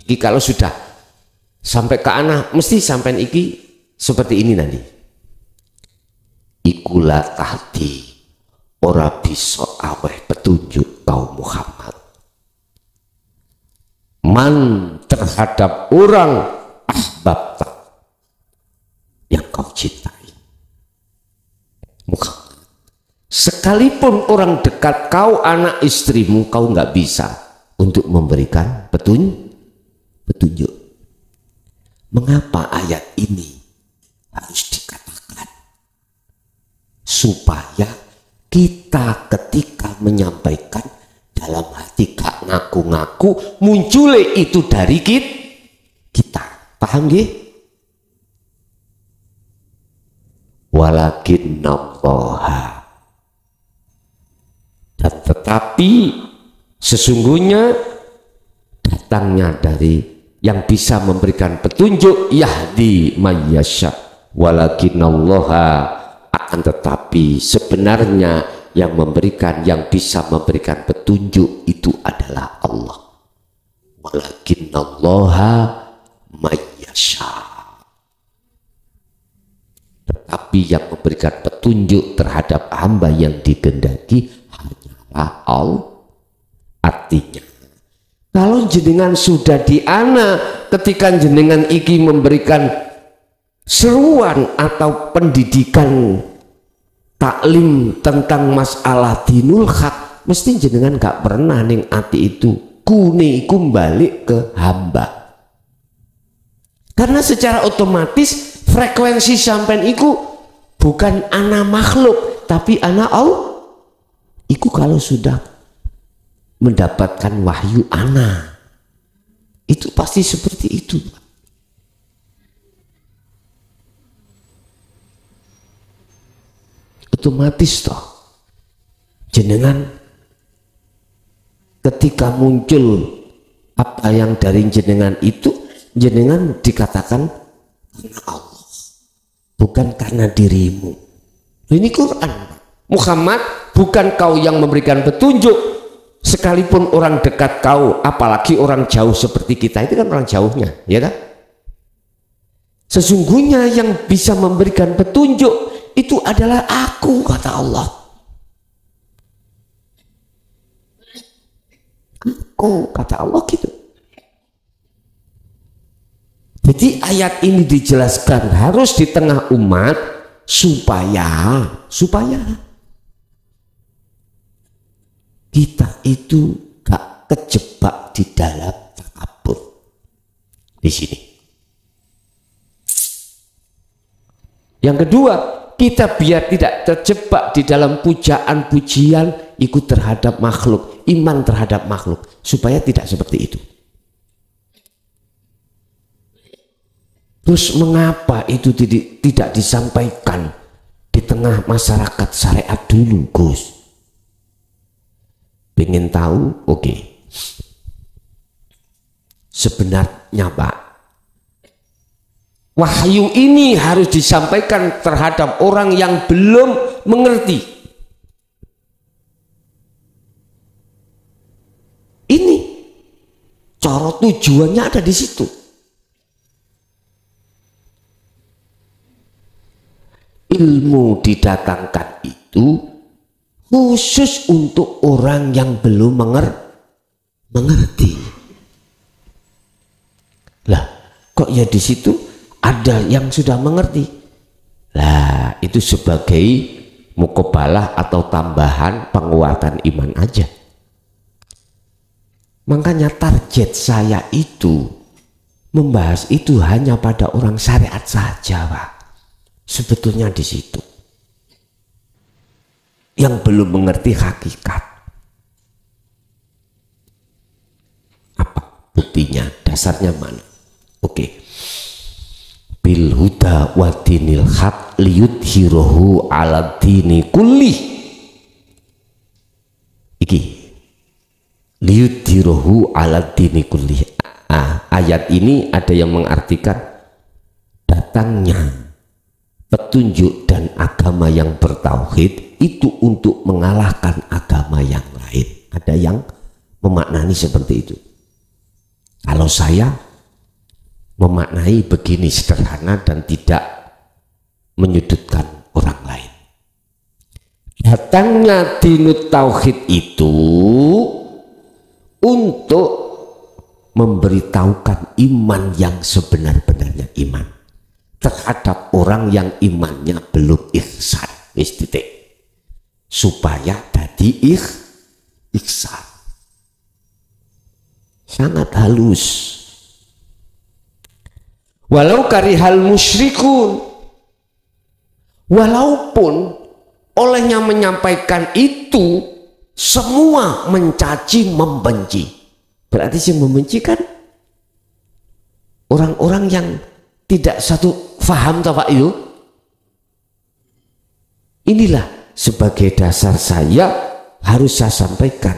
Iki kalau sudah sampai ke anak mesti sampai iki seperti ini nanti. Ikulah tahdi, ora bisa aweh petunjuk kau Muhammad. Man, terhadap orang ahbab yang kau cintai. Muhammad, sekalipun orang dekat kau, anak istrimu, kau nggak bisa untuk memberikan petunjuk. Mengapa ayat ini harus dikatakan? Supaya kita ketika menyampaikan dalam hati gak ngaku-ngaku, muncul itu dari kita. Paham nggih? Walakinnallaha, dan tetapi sesungguhnya datangnya dari yang bisa memberikan petunjuk, yahdi mayyasha. Walakinnallaha, akan tetapi sebenarnya yang memberikan, yang bisa memberikan petunjuk itu adalah Allah. Walakinnallaha mayyasha. Tetapi yang memberikan petunjuk terhadap hamba yang dikehendaki hanyalah Allah. artinya kalau jenengan sudah diana ketika jenengan iki memberikan seruan atau pendidikan taklim tentang masalah dinul hak, mesti jenengan gak pernah ning ati itu kune iku balik ke hamba, karena secara otomatis frekuensi sampean iku bukan ana makhluk tapi ana Allah. Iku kalau sudah mendapatkan wahyu ana itu pasti seperti itu. Otomatis toh jenengan ketika muncul apa yang dari jenengan itu, jenengan dikatakan karena Allah bukan karena dirimu. Ini Quran. Muhammad, bukan kau yang memberikan petunjuk, sekalipun orang dekat kau, apalagi orang jauh seperti kita, itu kan orang jauhnya, ya kan? Sesungguhnya yang bisa memberikan petunjuk itu adalah aku, kata Allah. Aku, kata Allah gitu. Jadi ayat ini dijelaskan harus di tengah umat supaya kita itu gak kejebak di dalam takabur. Di sini. Yang kedua, kita biar tidak terjebak di dalam pujaan-pujian ikut terhadap makhluk, iman terhadap makhluk, supaya tidak seperti itu. Terus mengapa itu tidak disampaikan di tengah masyarakat syariat dulu, Gus? Pengen tahu? Oke. Sebenarnya Pak, wahyu ini harus disampaikan terhadap orang yang belum mengerti. Ini cara tujuannya ada di situ. Ilmu didatangkan itu khusus untuk orang yang belum mengerti. Lah, kok ya di situ ada yang sudah mengerti? Lah, itu sebagai mukobalah atau tambahan penguatan iman aja. Makanya target saya itu membahas itu hanya pada orang syariat saja, Pak. Sebetulnya di situ. Yang belum mengerti hakikat. Apa buktinya? Dasarnya mana? Oke. Bil huda wa dinil haq liyudhirahu ala dini kulli. Iki. Liyudhirahu ala dini kulli. Ayat ini ada yang mengartikan datangnya petunjuk dan agama yang bertauhid itu untuk mengalahkan agama yang lain. Ada yang memaknai seperti itu. Kalau saya memaknai begini sederhana dan tidak menyudutkan orang lain. Datangnya dinut tauhid itu untuk memberitahukan iman yang sebenar-benarnya iman terhadap orang yang imannya belum ihsan, supaya tadi ihsan. Sangat halus. Walau karihal musyrikun, walaupun olehnya menyampaikan itu semua mencaci membenci. Berarti yang membenci kan orang-orang yang tidak satu faham toh Pak Yu. Inilah sebagai dasar saya harus saya sampaikan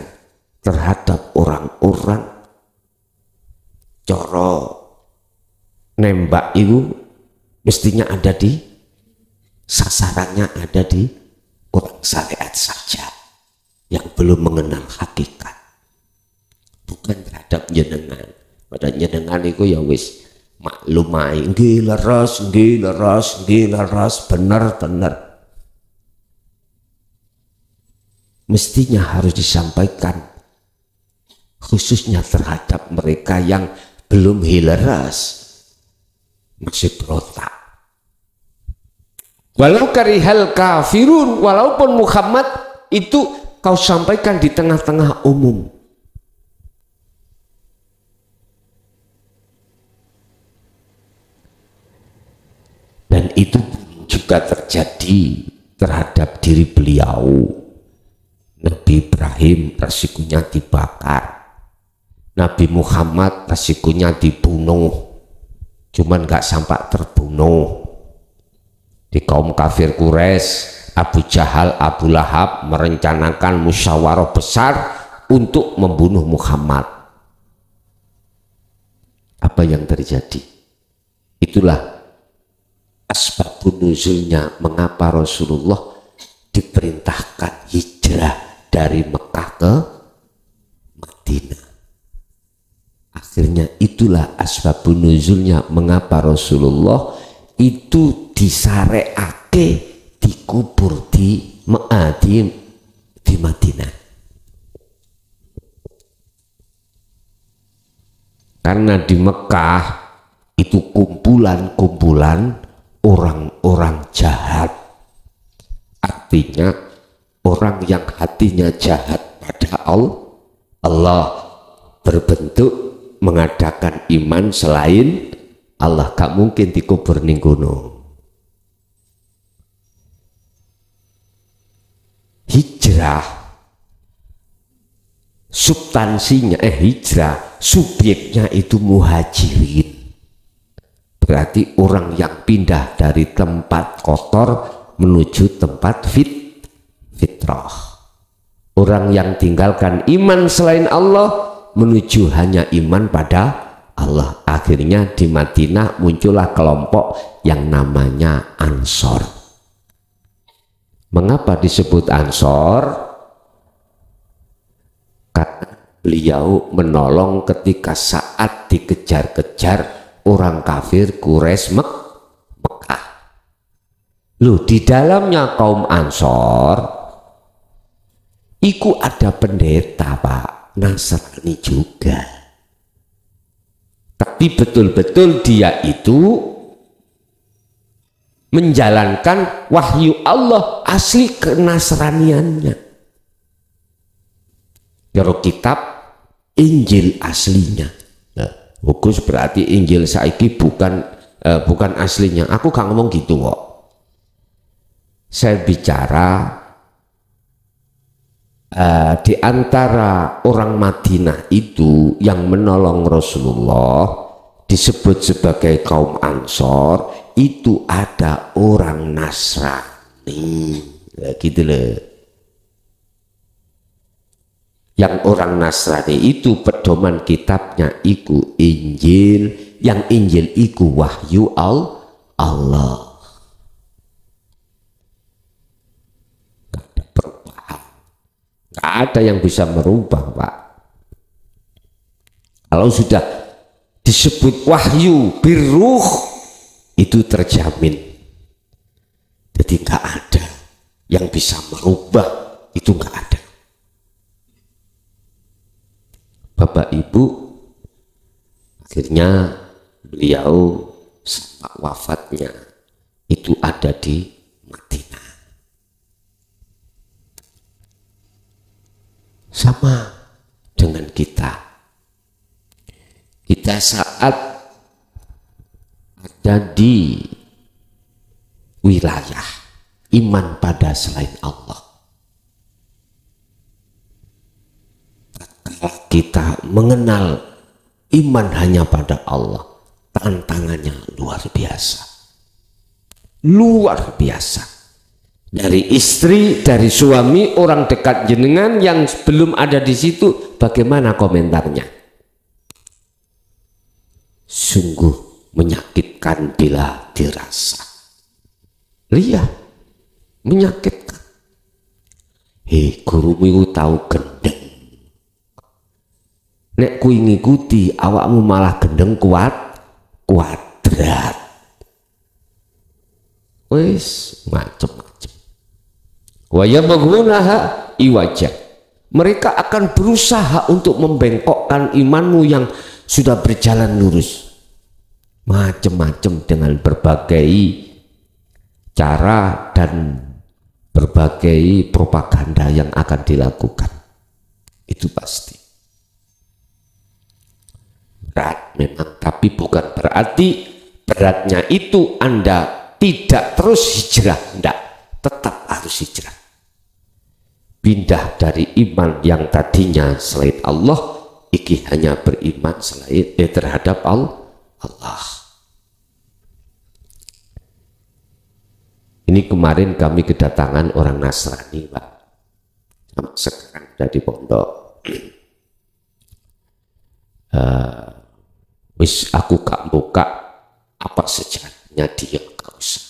terhadap orang-orang coro nembak itu mestinya ada di sasarannya, ada di orang syariat saja yang belum mengenal hakikat, bukan terhadap jenengan. Pada jenengan itu ya wis maklumai, nggih leres, benar. Mestinya harus disampaikan khususnya terhadap mereka yang belum hileras, masih berontak. Walau karihal kafirun, walaupun Muhammad itu kau sampaikan di tengah-tengah umum, dan itu juga terjadi terhadap diri beliau. Nabi Ibrahim resikonya dibakar, Nabi Muhammad resikonya dibunuh, cuman gak sampai terbunuh. Di kaum kafir Quraisy, Abu Jahal, Abu Lahab merencanakan musyawarah besar untuk membunuh Muhammad. Apa yang terjadi? Itulah asbabun nuzulnya mengapa Rasulullah diperintahkan hijrah dari Mekah ke Madinah. Akhirnya itulah asbabun nuzulnya mengapa Rasulullah itu disareake dikubur di Madinah. Karena di Mekah itu kumpulan-kumpulan orang-orang jahat. Artinya orang yang hatinya jahat pada Allah, berbentuk mengadakan iman selain Allah, gak mungkin dikubur ning gunung. Hijrah substansinya hijrah subjeknya itu muhajirin, berarti orang yang pindah dari tempat kotor menuju tempat fitrah. Orang yang tinggalkan iman selain Allah menuju hanya iman pada Allah. Akhirnya di Madinah muncullah kelompok yang namanya Ansor. Mengapa disebut Ansor? Karena beliau menolong ketika saat dikejar-kejar orang kafir Quraisy Mekah. Loh, di dalamnya kaum Ansor iku ada pendeta Pak, Nasrani juga. Tapi betul-betul dia itu menjalankan wahyu Allah asli kenasraniannya. Kalau kitab Injil aslinya. Nah, Hukus berarti Injil saiki bukan aslinya. Aku gak ngomong gitu kok. Saya bicara di antara orang Madinah itu yang menolong Rasulullah disebut sebagai kaum Ansor, itu ada orang Nasrani, gitu loh. Yang orang Nasrani itu pedoman kitabnya iku Injil, yang Injil iku wahyu Allah. Gak ada yang bisa merubah Pak. Kalau sudah disebut wahyu birruh itu terjamin. Jadi gak ada yang bisa merubah, itu gak ada. Bapak Ibu, akhirnya beliau saat wafatnya itu ada di Madinah. Sama dengan kita saat ada di wilayah iman pada selain Allah, kita mengenal iman hanya pada Allah, tantangannya luar biasa. Luar biasa. Dari istri, dari suami, orang dekat jenengan yang belum ada di situ, bagaimana komentarnya? Sungguh menyakitkan bila dirasa. Lihat, menyakitkan. Hei, gurumu tahu gendeng. Nek ku ngikuti awakmu malah gendeng kuadrat. Wis macem-macem. Wa yabghunaha iwaja mereka akan berusaha untuk membengkokkan imanmu yang sudah berjalan lurus. Macam-macam dengan berbagai cara dan berbagai propaganda yang akan dilakukan. Itu pasti. Berat memang, tapi bukan berarti beratnya itu Anda tidak terus hijrah. Tidak, tetap harus hijrah. Pindah dari iman yang tadinya selain Allah, iki hanya beriman selain terhadap Allah. Ini kemarin kami kedatangan orang Nasrani, Pak. Sekarang sudah di pondok. Wis aku gak buka apa sejarahnya dia, gak usah.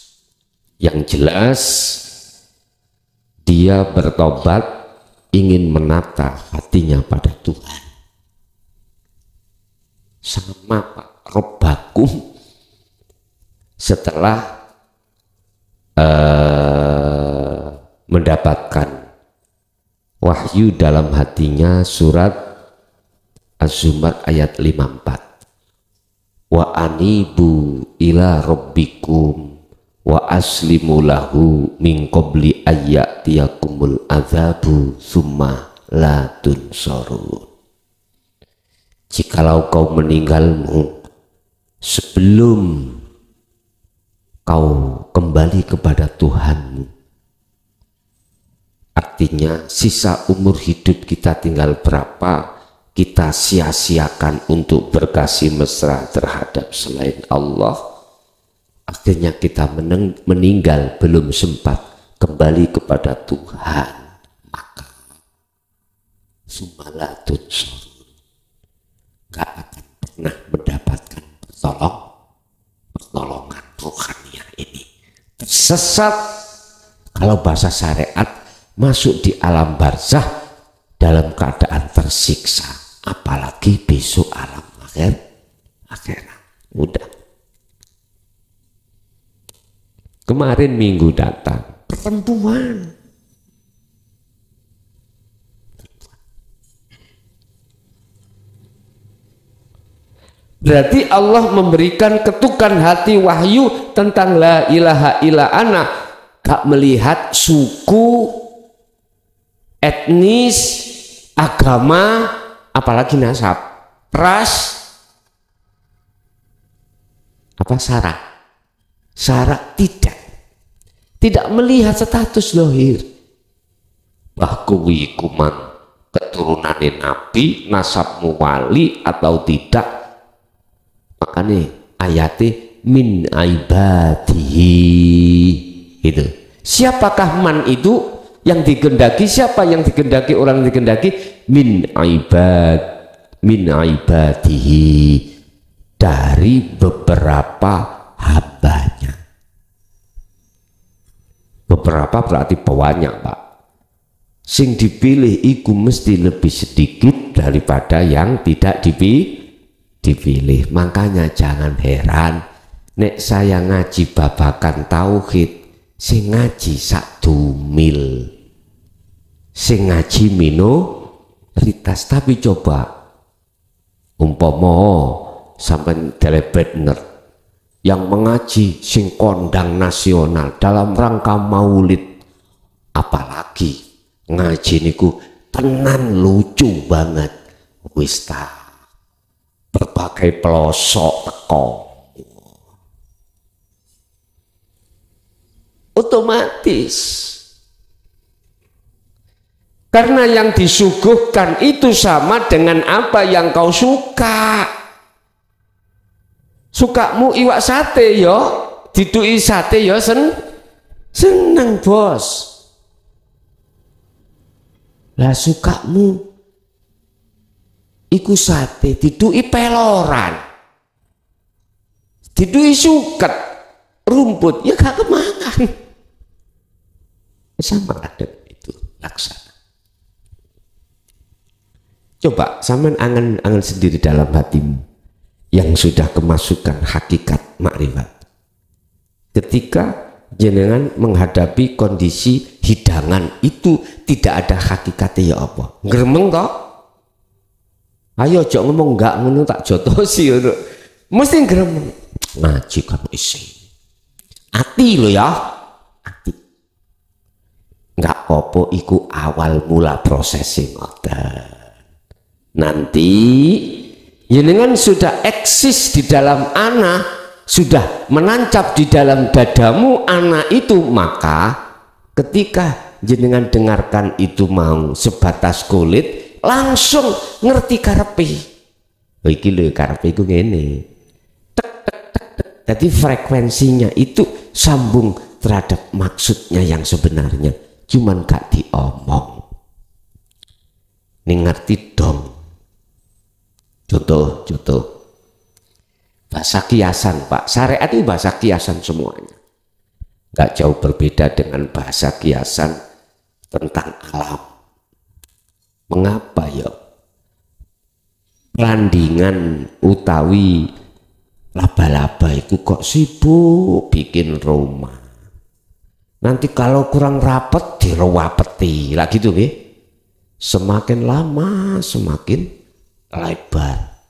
Yang jelas dia bertobat, ingin menata hatinya pada Tuhan. Sama Pak, Robbakum setelah mendapatkan wahyu dalam hatinya surat Az-Zumar ayat 54. Wa anibu ila rabbikum wa aslimu lahu min qabli ayyatiyakumul adzabu summa la tunsarun. Jikalau kau meninggalmu sebelum kau kembali kepada Tuhanmu, artinya sisa umur hidup kita tinggal berapa, kita sia-siakan untuk berkasih mesra terhadap selain Allah, akhirnya kita meninggal belum sempat kembali kepada Tuhan, maka sumalatun sorun, gak akan pernah mendapatkan pertolongan rohaniah ini. Tersesat, kalau bahasa syariat, masuk di alam barzah dalam keadaan tersiksa, apalagi besok alam akhirat. Udah. Kemarin minggu datang perempuan. Berarti Allah memberikan ketukan hati wahyu tentang la ilaha illa ana. Gak melihat suku, etnis, agama, apalagi nasab, ras, apa syarat tidak melihat status lohir. Bahkuwi kuman keturunan nabi, nasabmu wali atau tidak. Makanya ayatnya min ibadihi itu. Siapakah man itu yang digendaki? Siapa yang digendaki? Orang yang digendaki min ibadihi, dari beberapa hambanya. Beberapa berarti banyak, Pak. Sing dipilih iku mesti lebih sedikit daripada yang tidak dipilih. Makanya jangan heran nek saya ngaji babakan tauhid, sing ngaji sak dumil, sing ngaji minoritas. Tapi coba umpama sampai delebet bener yang mengaji sing kondang nasional dalam rangka maulid, apalagi ngaji niku tenan lucu banget, wis berbagai pelosok teko, otomatis karena yang disuguhkan itu sama dengan apa yang kau suka. Sukamu iwak sate yo, didui sate yo seneng bos. Lah sukamu iku sate didui peloran, didui suket rumput, ya gak kemangan. Sama ada itu laksana. Coba sampean angan-angan sendiri dalam hatimu yang sudah kemasukan hakikat makrifat. Ketika jenengan menghadapi kondisi hidangan itu tidak ada hakikatnya ya apa? Gremeng toh? Ayo aja ngomong enggak ngono tak jotosi ngono. Mesti gremeng. Ngaji kan isi. Ati lo ya. Ati. Enggak apa iku awal mula prosesing ngoten. Nanti jenengan sudah eksis di dalam ana, sudah menancap di dalam dadamu anak itu, maka ketika jenengan dengarkan itu mau sebatas kulit langsung ngerti karepe. Oh iki lho karepe iku ngene. Tek tek tek tek. Jadi frekuensinya itu sambung terhadap maksudnya yang sebenarnya, cuman gak diomong. Ning ngerti dong. Contoh bahasa kiasan Pak, syariat itu bahasa kiasan semuanya, nggak jauh berbeda dengan bahasa kiasan tentang alam. Mengapa ya landingan utawi laba-laba itu kok sibuk bikin rumah, nanti kalau kurang rapet direwapeti lah gitu nggih. Semakin lama semakin lebar.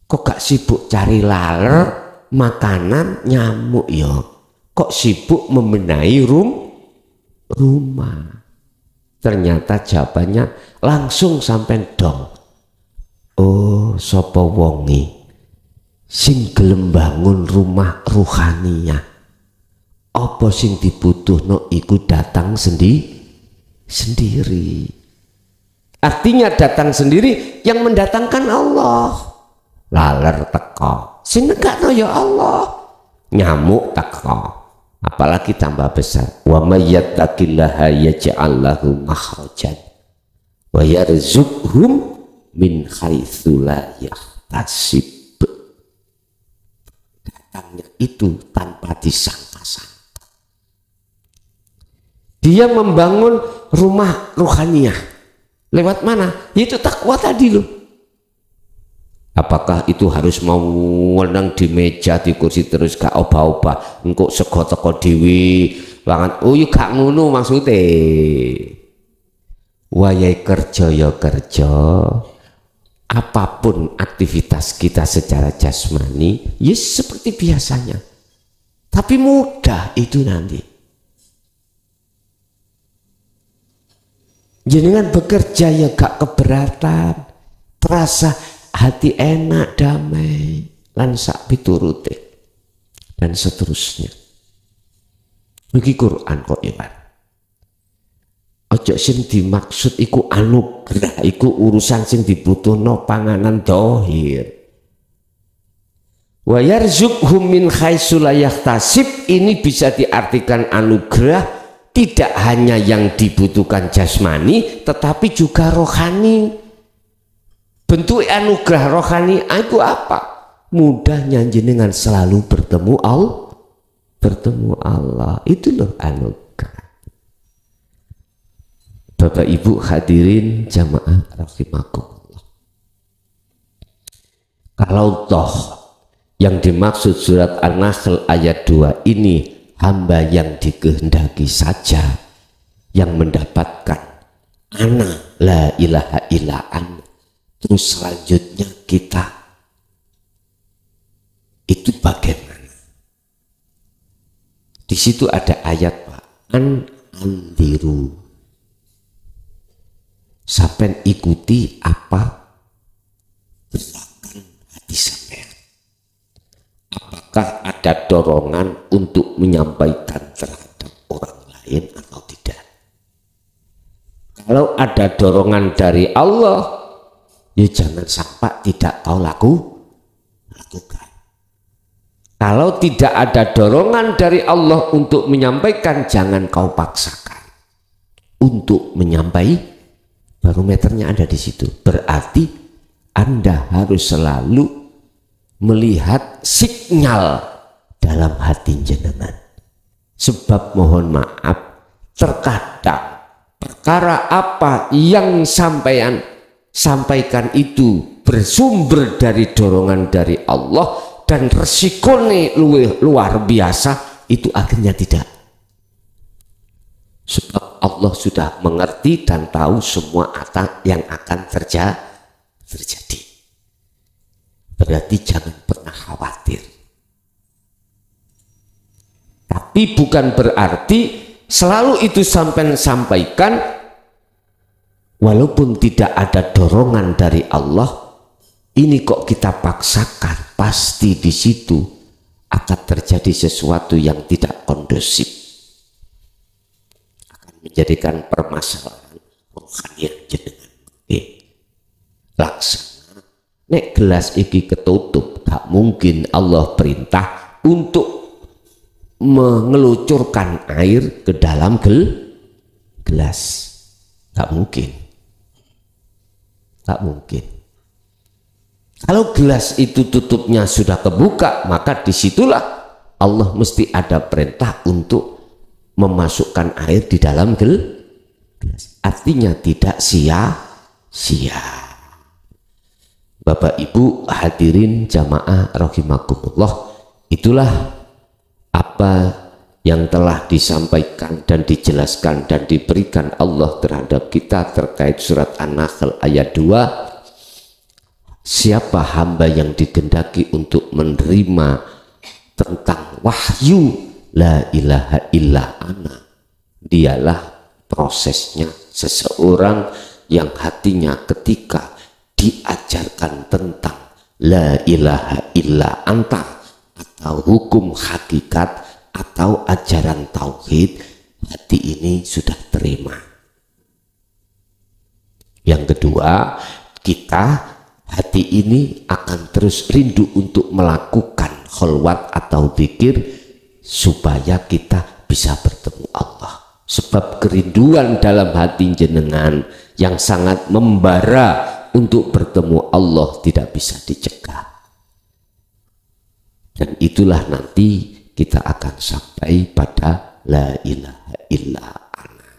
Kok gak sibuk cari laler makanan nyamuk ya, kok sibuk membenahi rumah. Ternyata jawabannya langsung sampai dong. Oh sapa wonge sing gelem bangun rumah ruhaniyah, apa sing dibutuhno iku datang sendiri. Artinya datang sendiri yang mendatangkan Allah. Laler teko sing negakno ya Allah, nyamuk teko, apalagi tambah besar. Wa may yattaqillaha yaj'al lahu makhrajan wa yarzuqhum min haitsu la yahtasib. Datangnya itu tanpa disangka-sangka. Dia membangun rumah ruhaniyah lewat mana? Itu takwa tadi loh. Apakah itu harus mau menang di meja di kursi terus gak obah-obah engkau sego teko dewi banget? Oh ya gak ngono maksudnya. Wayai kerja ya kerja, apapun aktivitas kita secara jasmani ya seperti biasanya, tapi mudah itu nanti. Jenengan bekerja ya gak keberatan, terasa hati enak, damai, lan sak piturute dan seterusnya. Iki Quran kok ya Pak. Ojo sing dimaksud iku anugerah, iku urusan sing dibutuhno panganan dohir. Wa yarzuqhum min haitsu la yahtasib, ini bisa diartikan anugerah tidak hanya yang dibutuhkan jasmani tetapi juga rohani. Bentuk anugerah rohani itu apa? Mudahnya jenengan selalu bertemu Allah. Itu loh anugerah. Bapak Ibu hadirin jamaah rahimakumullah. Kalau toh yang dimaksud surat An-Nahl ayat 2 ini hamba yang dikehendaki saja yang mendapatkan ana la ilaha illa anta, terus selanjutnya kita itu bagaimana? Di situ ada ayat Pak, andiru, sampai ikuti apa gerakan hati sampean. Apakah ada dorongan untuk menyampaikan terhadap orang lain atau tidak? Kalau ada dorongan dari Allah, ya jangan sampai tidak tahu lakukan. Kalau tidak ada dorongan dari Allah untuk menyampaikan, jangan kau paksakan untuk menyampaikan. Barometernya ada di situ. Berarti Anda harus selalu melihat sinyal dalam hati jenengan. Sebab mohon maaf, terkadang perkara apa yang sampaikan itu bersumber dari dorongan dari Allah dan resikonya luar biasa, itu akhirnya tidak Sebab Allah sudah mengerti dan tahu semua yang akan terjadi. Berarti jangan pernah khawatir. Tapi bukan berarti selalu itu sampaikan walaupun tidak ada dorongan dari Allah, ini kok kita paksakan, pasti di situ akan terjadi sesuatu yang tidak kondusif, akan menjadikan permasalahan rohaniah jenengan. Laksana nek gelas iki ketutup, gak mungkin Allah perintah untuk mengelucurkan air ke dalam gelas. Gak mungkin. Gak mungkin. Kalau gelas itu tutupnya sudah kebuka, maka disitulah Allah mesti ada perintah untuk memasukkan air di dalam gelas. Artinya tidak sia-sia. Bapak Ibu hadirin jamaah rahimakumullah, itulah apa yang telah disampaikan dan dijelaskan dan diberikan Allah terhadap kita terkait surat An-Nahl ayat 2. Siapa hamba yang dikehendaki untuk menerima tentang wahyu la ilaha illa ana, dialah prosesnya seseorang yang hatinya ketika diajarkan tentang la ilaha illa anta atau hukum hakikat atau ajaran tauhid, hati ini sudah terima. Yang kedua, kita hati ini akan terus rindu untuk melakukan kholwat atau zikir supaya kita bisa bertemu Allah. Sebab kerinduan dalam hati jenengan yang sangat membara untuk bertemu Allah tidak bisa dicegah. Dan itulah nanti kita akan sampai pada la ilaha illa ana.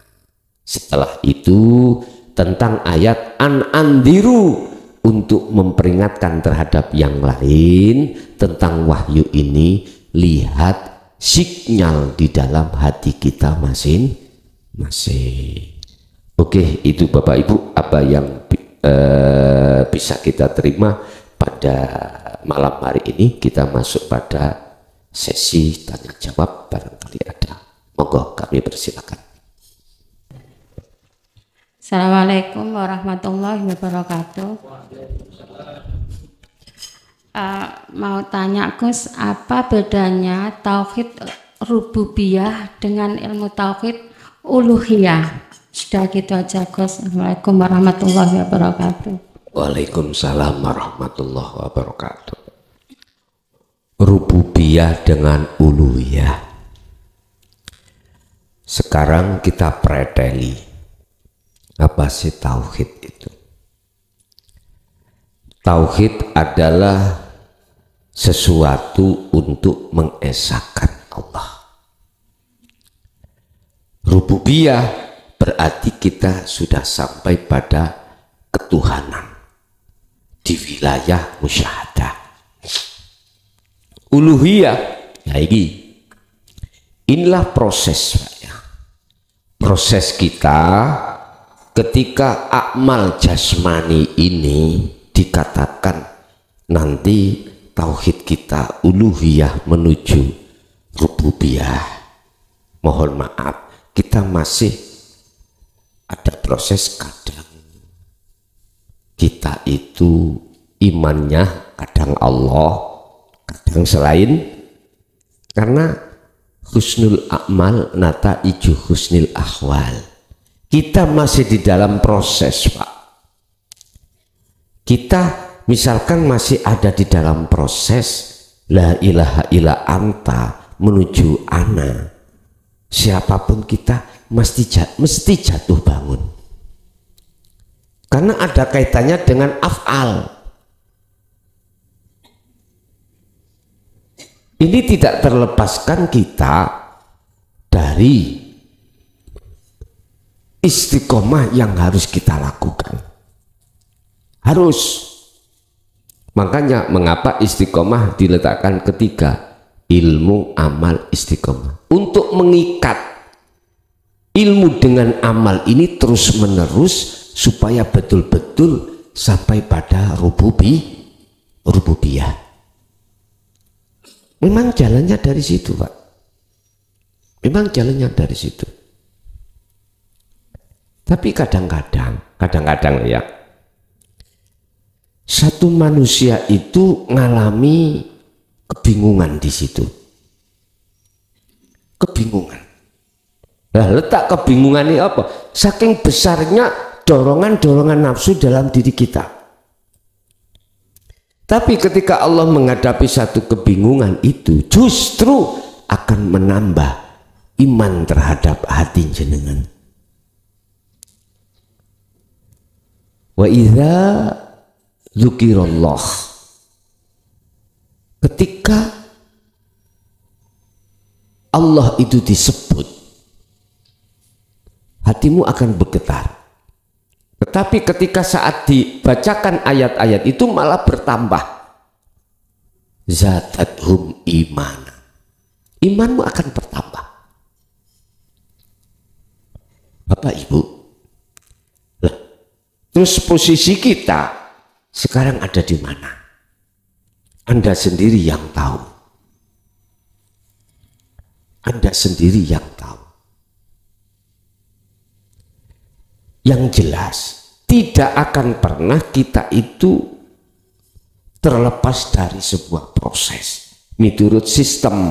Setelah itu tentang ayat an-andiru, untuk memperingatkan terhadap yang lain tentang wahyu ini, lihat sinyal di dalam hati kita masing-masing. Oke, itu Bapak Ibu apa yang bisa kita terima pada malam hari ini. Kita masuk pada sesi tanya jawab, barangkali ada. Monggo kami persilakan. Assalamualaikum warahmatullahi wabarakatuh. Mau tanya Gus, apa bedanya tauhid rububiyah dengan ilmu tauhid uluhiyah? Sudah gitu aja Gus. Assalamualaikum warahmatullahi wabarakatuh. Waalaikumsalam warahmatullahi wabarakatuh. Rububiyah dengan uluhiyah. Sekarang kita preteli. Apa sih tauhid itu? Tauhid adalah sesuatu untuk mengesahkan Allah. Rububiyah berarti kita sudah sampai pada ketuhanan di wilayah musyahadah. Uluhiyah, ya inilah proses, proses kita ketika akmal jasmani ini dikatakan nanti tauhid kita uluhiyah menuju rububiyah. Mohon maaf, kita masih ada proses, kadang kita itu imannya kadang Allah, kadang selain, karena husnul akmal nata iju husnil ahwal. Kita masih di dalam proses, Pak. Kita misalkan masih ada di dalam proses la ilaha illa anta menuju ana. Siapapun kita mesti jatuh bangun. Karena ada kaitannya dengan af'al. Ini tidak terlepaskan kita dari istiqomah yang harus kita lakukan. Harus. Makanya mengapa istiqomah diletakkan ketiga, ilmu, amal, istiqomah, untuk mengikat ilmu dengan amal ini terus menerus supaya betul-betul sampai pada rububiyah. Memang jalannya dari situ, Pak. Memang jalannya dari situ. Tapi kadang-kadang ya, satu manusia itu ngalami kebingungan di situ. Kebingungan. Nah, letak kebingungan ini apa? Saking besarnya dorongan-dorongan nafsu dalam diri kita. Tapi ketika Allah menghadapi satu kebingungan itu, justru akan menambah iman terhadap hati jenengan. Wa idza dzukirallah, ketika Allah itu disebut, hatimu akan bergetar. Tetapi ketika saat dibacakan ayat-ayat itu malah bertambah. Zatathum imana. Imanmu akan bertambah. Bapak Ibu, lah, terus posisi kita sekarang ada di mana? Anda sendiri yang tahu. Anda sendiri yang tahu. Yang jelas, tidak akan pernah kita itu terlepas dari sebuah proses menurut sistem.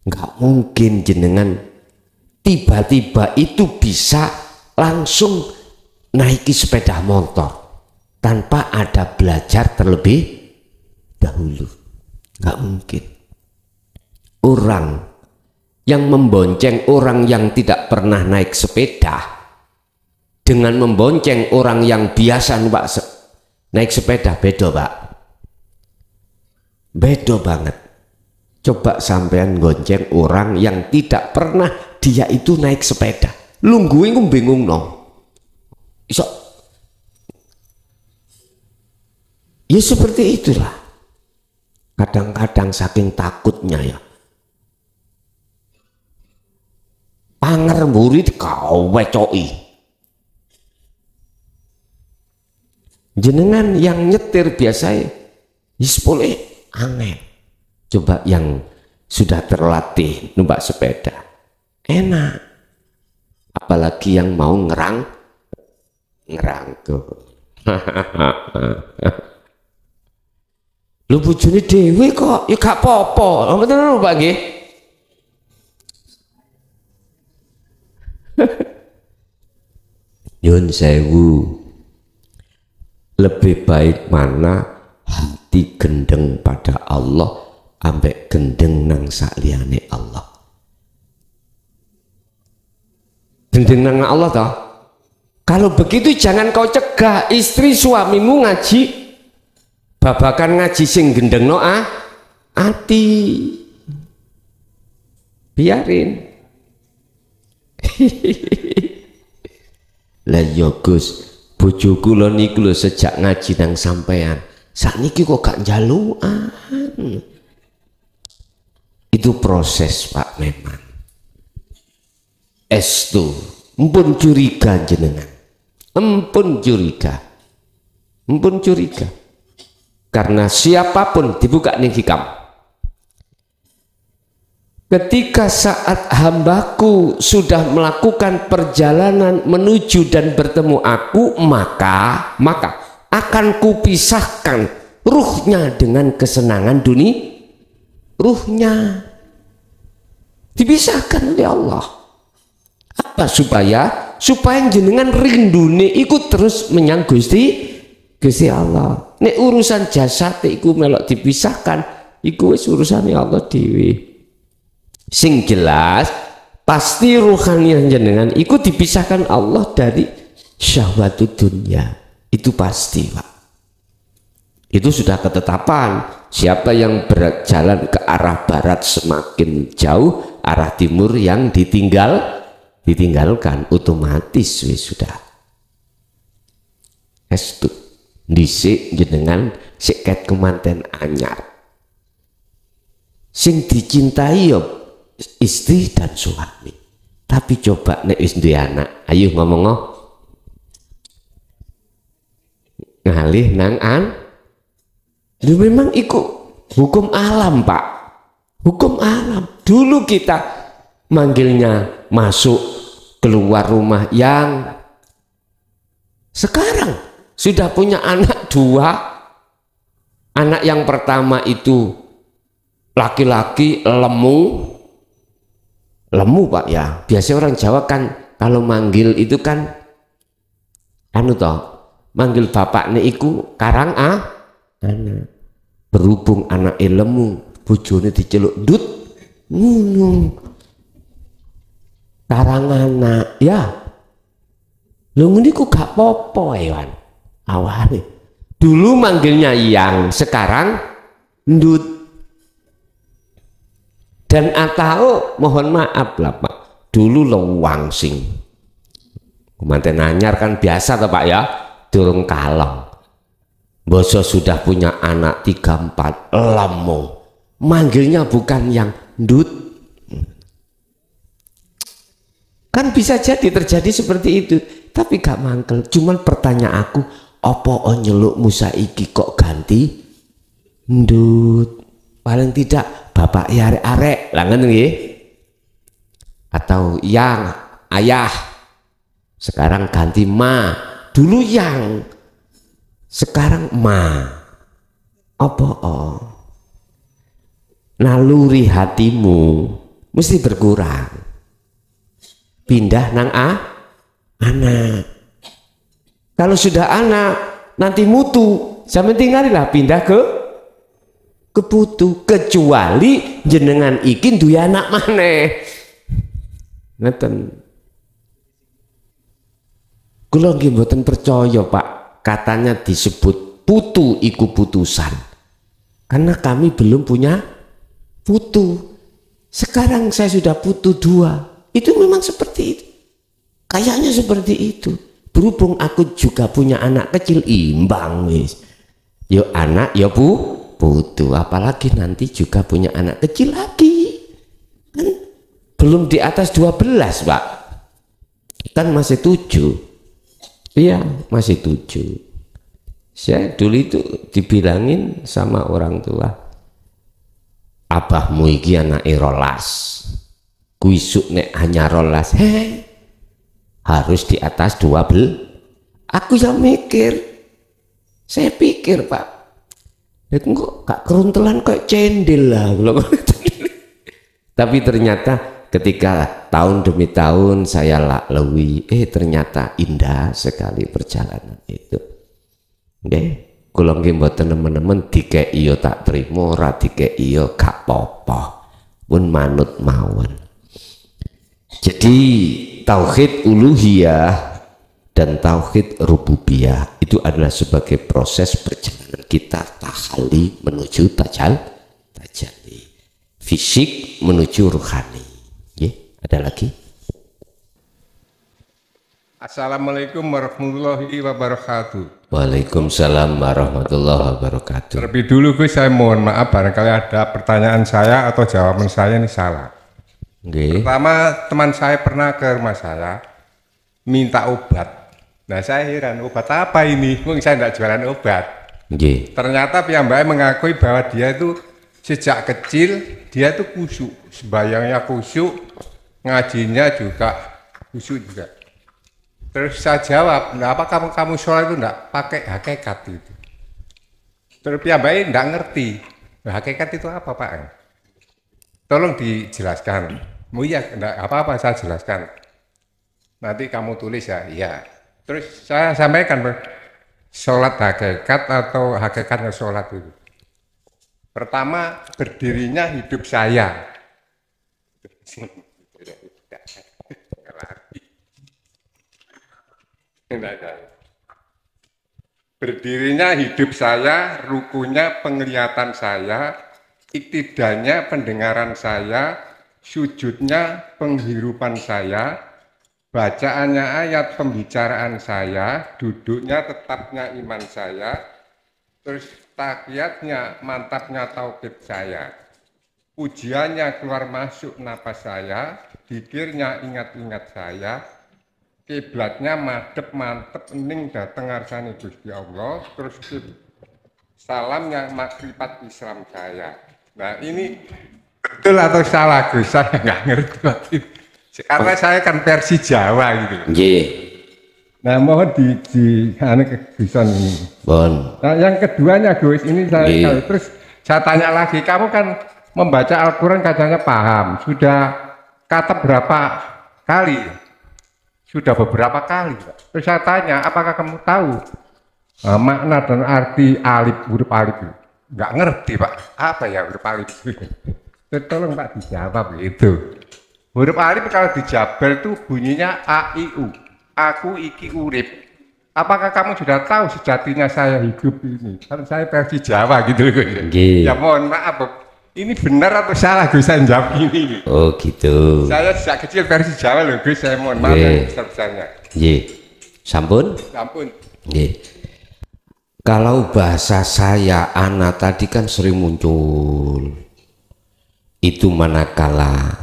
Nggak mungkin jenengan tiba-tiba itu bisa langsung naiki sepeda motor tanpa ada belajar terlebih dahulu. Nggak mungkin. Orang yang membonceng orang yang tidak pernah naik sepeda dengan membonceng orang yang biasa naik sepeda, beda, Pak. Beda banget. Coba sampean gonceng orang yang tidak pernah dia itu naik sepeda, lungguin ku bingung no. Iso. Ya seperti itulah. Kadang-kadang saking takutnya ya, panger murid kau wecoki. Jenengan yang nyetir biasa boleh angin. Coba yang sudah terlatih numpak sepeda, enak. Apalagi yang mau ngerangkul. Lu bojone dhewe kok ya gak apa-apa. Ngoten lho Pak nggih. Nyun sewu, lebih baik mana hati gendeng pada Allah ambek gendeng nang sakliyane Allah. Gendeng nang Allah toh. Kalau begitu jangan kau cegah istri suamimu ngaji, babakan ngaji sing gendeng no ati, biarin. Lah ya Gus, bojo kula niku lho sejak ngaji nang sampean, sakniki kok gak njalukan. Itu proses Pak, memang. Estu, mpun curiga jenengan, mpun curiga, karena siapapun dibuka ning hikam. Ketika saat hambaku sudah melakukan perjalanan menuju dan bertemu aku, maka akan kupisahkan ruhnya dengan kesenangan dunia. Ruhnya dipisahkan oleh Allah. Apa supaya jenengan rindune ikut terus menyang Gusti Allah. Nek urusan jasad iku melok dipisahkan, iku wis urusane Allah dhewe. Sing jelas pasti ruhani jenengan ikut dipisahkan Allah dari syahwat dunia. Itu pasti Pak. Itu sudah ketetapan. Siapa yang berjalan ke arah barat semakin jauh, arah timur yang ditinggalkan, otomatis sudah. Estu dhisik jenengan sik ket kemanten anyar. Sing dicintai ya istri dan suami. Tapi coba nek wis duwe anak, ayo ngomong ngalih nang lu memang ikut hukum alam, Pak. Hukum alam. Dulu kita manggilnya masuk keluar rumah yang sekarang sudah punya anak 2. Anak yang pertama itu laki-laki lemu Pak ya. Biasa orang Jawa kan kalau manggil itu kan manggil bapaknya iku karang anak. Berhubung anak lemu, bojone diceluk ndut ngunung karang anak ya. Lho ngene ku gak popo Ewan. Awale dulu manggilnya yang, sekarang ndut. Dan atau mohon maaf lah Pak, dulu lewang sing manten anyar kan biasa toh Pak ya, durung kalong. Boso sudah punya anak 3-4 lemu, manggilnya bukan yang ndut. Kan bisa jadi terjadi seperti itu, tapi gak mangkel. Cuman pertanyaan aku, opo nyeluk Musa iki kok ganti ndut? Paling tidak bapak ya arek-arek langen nggih. Atau yang ayah, sekarang ganti ma. Dulu yang, sekarang ma. Apa naluri hatimu mesti berkurang, pindah nang anak. Kalau sudah anak nanti mutu, sampe tinggalilah pindah ke putu, kecuali jenengan ikin duwe anak maneh. Ngeten. Kula nggih mboten percaya Pak, katanya disebut putu iku putusan. Karena kami belum punya putu. Sekarang saya sudah putu 2. Itu memang seperti itu. Kayaknya seperti itu. Berhubung aku juga punya anak kecil, imbang wis. Yo anak yo putu, apalagi nanti juga punya anak kecil lagi. Kan belum di atas 12 Pak. Kan masih 7. Iya, masih 7. Saya dulu itu dibilangin sama orang tua, abahmu iki anake 12, kuisuk nek hanya 12, harus di atas 12. Aku yang mikir, saya pikir Pak, itu kok gak keruntelan kayak cendil lah. Tapi ternyata ketika tahun demi tahun saya lalui, ternyata indah sekali perjalanan itu. Nggih, kula nggih mboten nemen-nemen dikeki yo tak trimo, ora dikeki yo gak apa-apa. Pun manut mawon. Jadi tauhid uluhiyah dan tauhid rububiyah itu adalah sebagai proses perjalanan kita tahalli menuju tajalli. Fisik menuju ruhani. Ada lagi? Assalamualaikum warahmatullahi wabarakatuh. Waalaikumsalam warahmatullahi wabarakatuh. Terlebih dulu Gus, saya mohon maaf barangkali ada pertanyaan saya atau jawaban saya ini salah. Okay. Pertama, teman saya pernah ke rumah saya minta obat. Nah saya heran, obat apa ini? Mungkin saya tidak jualan obat. Okay. Ternyata piyambaknya mengakui bahwa dia itu sejak kecil dia itu khusyuk, sembahyangnya khusyuk, ngajinya juga khusyuk juga. Terus saya jawab, nah apa kamu sholat itu enggak pakai hakikat itu? Terus piyambaknya enggak ngerti, nah, hakikat itu apa Pak? Tolong dijelaskan. Oh iya, enggak apa-apa saya jelaskan. Nanti kamu tulis ya, iya. Terus saya sampaikan, sholat hakikat atau hakikatnya sholat itu. Pertama, berdirinya hidup saya. Berdirinya hidup saya, rukunya penglihatan saya, iktidanya pendengaran saya, sujudnya penghirupan saya, bacaannya ayat pembicaraan saya, duduknya tetapnya iman saya, terus takiyatnya mantapnya tauhid saya. ujiannya keluar masuk napas saya, pikirnya ingat-ingat saya, kiblatnya madep mantep ening dateng ngarsane Gusti Allah, terus salamnya makrifat Islam saya. Nah ini betul atau salah Gus? Saya nggak ngerti. Karena saya kan versi Jawa gitu. Nggih. Nah mohon di anu kegusan ini. Bon. Nah yang keduanya Gus, ini saya terus saya tanya lagi, kamu kan membaca Al-Quran katanya paham, sudah kata berapa kali? Sudah beberapa kali. Terus saya tanya, apakah kamu tahu makna dan arti alif, huruf alif itu? Nggak ngerti Pak, apa ya huruf alif itu? Tolong Pak dijawab itu. Huruf alif kalau dijabel itu bunyinya A, I, U. Aku, iki, urip. Apakah kamu sudah tahu sejatinya saya hidup ini? Kan saya versi Jawa gitu loh. Ya mohon maaf, ini benar atau salah Gus saya jawab ini? Oh gitu. Saya sejak kecil versi Jawa loh Gus, saya mohon maaf yang besar-besarnya. Sampun? Sampun. Kalau bahasa saya, anak tadi kan sering muncul. Itu manakala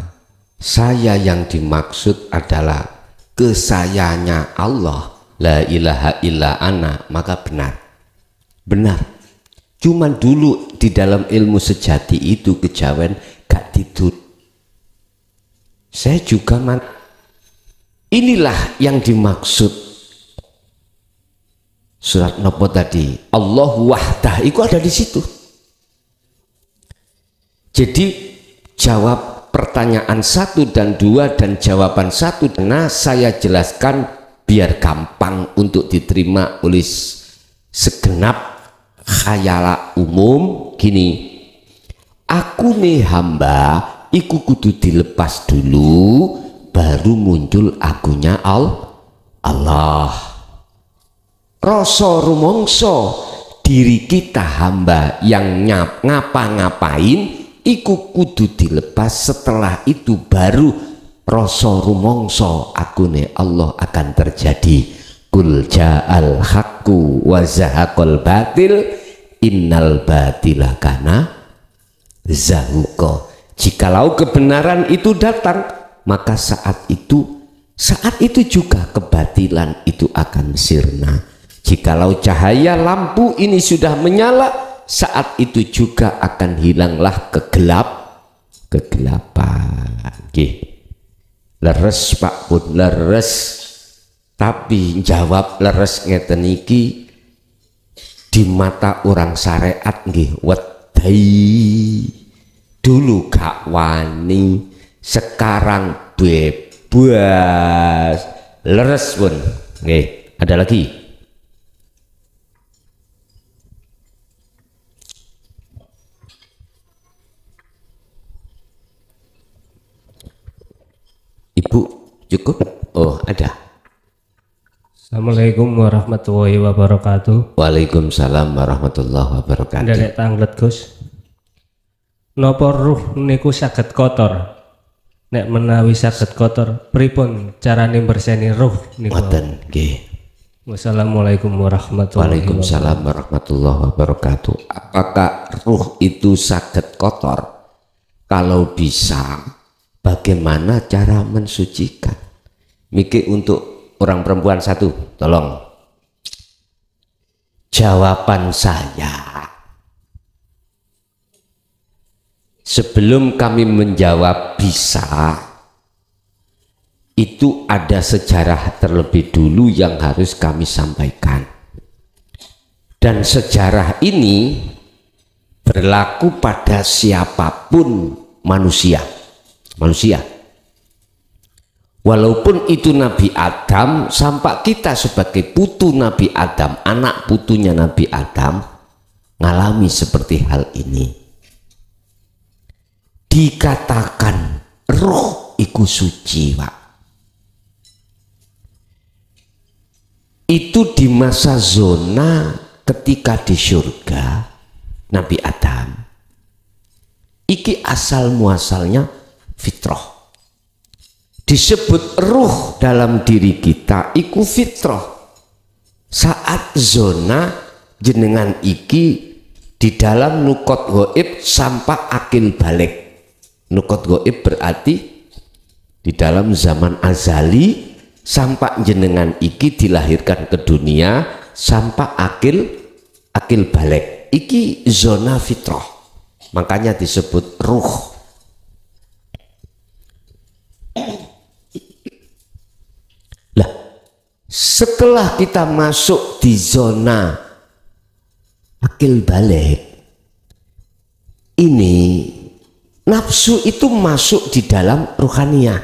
saya yang dimaksud adalah kesayangannya Allah. La ilaha illa ana, maka benar. Cuman dulu di dalam ilmu sejati itu kejawen gak tidur. Saya juga inilah yang dimaksud surat nopo tadi, Allahu wahdah itu ada di situ. Jadi jawab pertanyaan 1 dan 2 dan jawaban 1, nah saya jelaskan biar gampang untuk diterima oleh segenap khayala umum. Gini, aku nih hamba iku kudu dilepas dulu baru muncul akunya Allah. Rasa rumongso diri kita hamba yang ngapa-ngapain iku kudu dilepas, setelah itu baru rasa rumongso akune Allah akan terjadi. Kul ja'al haqqu wa zahaqal batil innal batila kana zahuqa. Jikalau kebenaran itu datang, maka saat itu juga kebatilan itu akan sirna. Jikalau cahaya lampu ini sudah menyala, saat itu juga akan hilanglah kegelapan. Leres Pak Bun, leres. Tapi jawab leres ngeten iki di mata orang syariat nggih wedai. Dulu gak wani, sekarang bebas. Leres Bun. Nggih, ada lagi? Ibu cukup? Oh ada. Assalamualaikum warahmatullahi wabarakatuh. Waalaikumsalam warahmatullahi wabarakatuh. Ndek tanglet Gus. Napa ruh niku saged kotor? Nek menawi saged kotor, pripun carane berseni ruh niku? Ngoten nggih. Wassalamualaikum warahmatullahi wabarakatuh. Waalaikumsalam warahmatullahi wabarakatuh. Apakah ruh itu saged kotor? Kalau bisa, bagaimana cara mensucikan? Mikir untuk orang perempuan satu, tolong. Jawaban saya, sebelum kami menjawab bisa, itu ada sejarah terlebih dulu yang harus kami sampaikan. Dan sejarah ini berlaku pada siapapun manusia. Walaupun itu Nabi Adam, sampai kita sebagai putu Nabi Adam, anak putunya Nabi Adam, ngalami seperti hal ini. Dikatakan roh iku suci, Pak. Itu di masa zona ketika di surga Nabi Adam. Iki asal muasalnya fitrah. Disebut ruh dalam diri kita iku fitrah. Saat zona jenengan iki di dalam nukot goib sampai akil balik. Nukot goib berarti di dalam zaman azali sampai jenengan iki dilahirkan ke dunia sampai akil balik iki zona fitrah, makanya disebut ruh. Lah setelah kita masuk di zona akil balik ini, nafsu itu masuk di dalam ruhaniyah,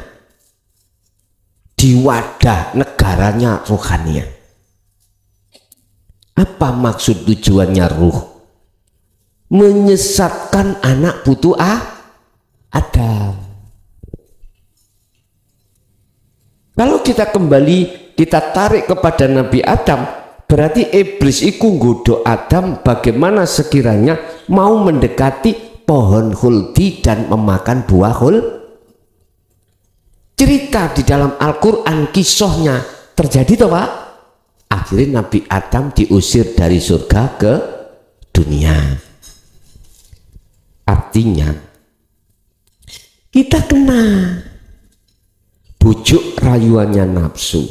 di wadah negaranya ruhaniyah. Apa maksud tujuannya ruh? Menyesatkan anak putu Adam. Kalau kita kembali, kita tarik kepada Nabi Adam, berarti iblis iku nggodho Adam bagaimana sekiranya mau mendekati pohon huldi dan memakan buah cerita di dalam Al-Quran kisahnya terjadi toh Pak. Akhirnya Nabi Adam diusir dari surga ke dunia. Artinya kita kena bujuk rayuannya nafsu.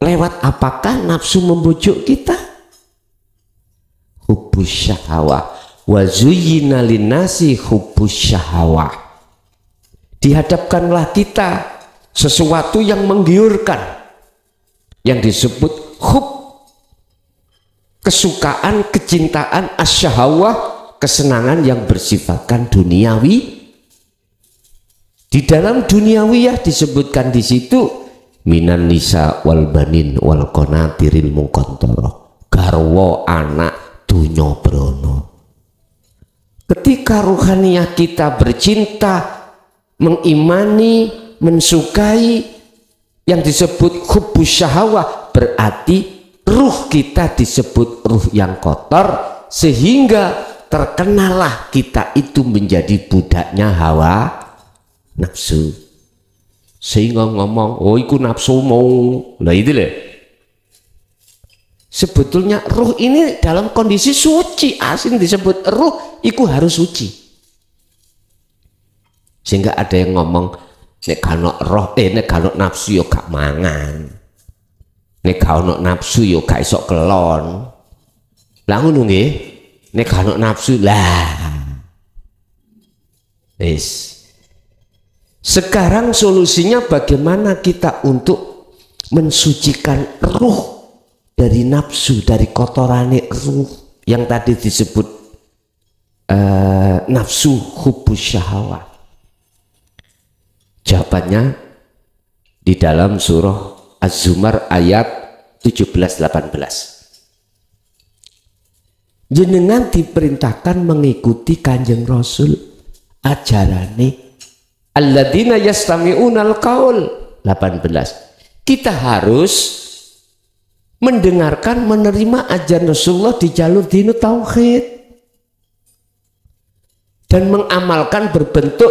Lewat apakah nafsu membujuk kita? Hubbus syahawah wa zuyyina linnasi hubbus syahawah. Dihadapkanlah kita sesuatu yang menggiurkan, yang disebut hub, kesukaan, kecintaan, asyahawah, kesenangan yang bersifatkan duniawi. Di dalam duniawiyah disebutkan di situ minan nisa wal banin wal qanatiril muqantara, garwa anak dunya brono. Ketika ruhaniyah kita bercinta, mengimani, mensukai yang disebut hubbus syahawah, berarti ruh kita disebut ruh yang kotor, sehingga terkenalah kita itu menjadi budaknya hawa nafsu, sehingga ngomong oh iku nafsu mau. Nah itu deh, sebetulnya ruh ini dalam kondisi suci, asin disebut ruh iku harus suci. Sehingga ada yang ngomong nek kalau roh nek kalau nafsu yo gak mangan, nek kalau nafsu yo gak iso kelon. Lah ngono nggih, nek kalau nafsu lah wis. Sekarang solusinya bagaimana kita untuk mensucikan ruh dari nafsu, dari kotorane ruh yang tadi disebut nafsu hubbus syahawah. Jawabannya di dalam surah Az-Zumar ayat 17-18. Jenengan diperintahkan mengikuti Kanjeng Rasul, ajarane alladzina yastami'unal qaul 18. Kita harus mendengarkan, menerima ajaran Rasulullah di jalur dinu tauhid dan mengamalkan berbentuk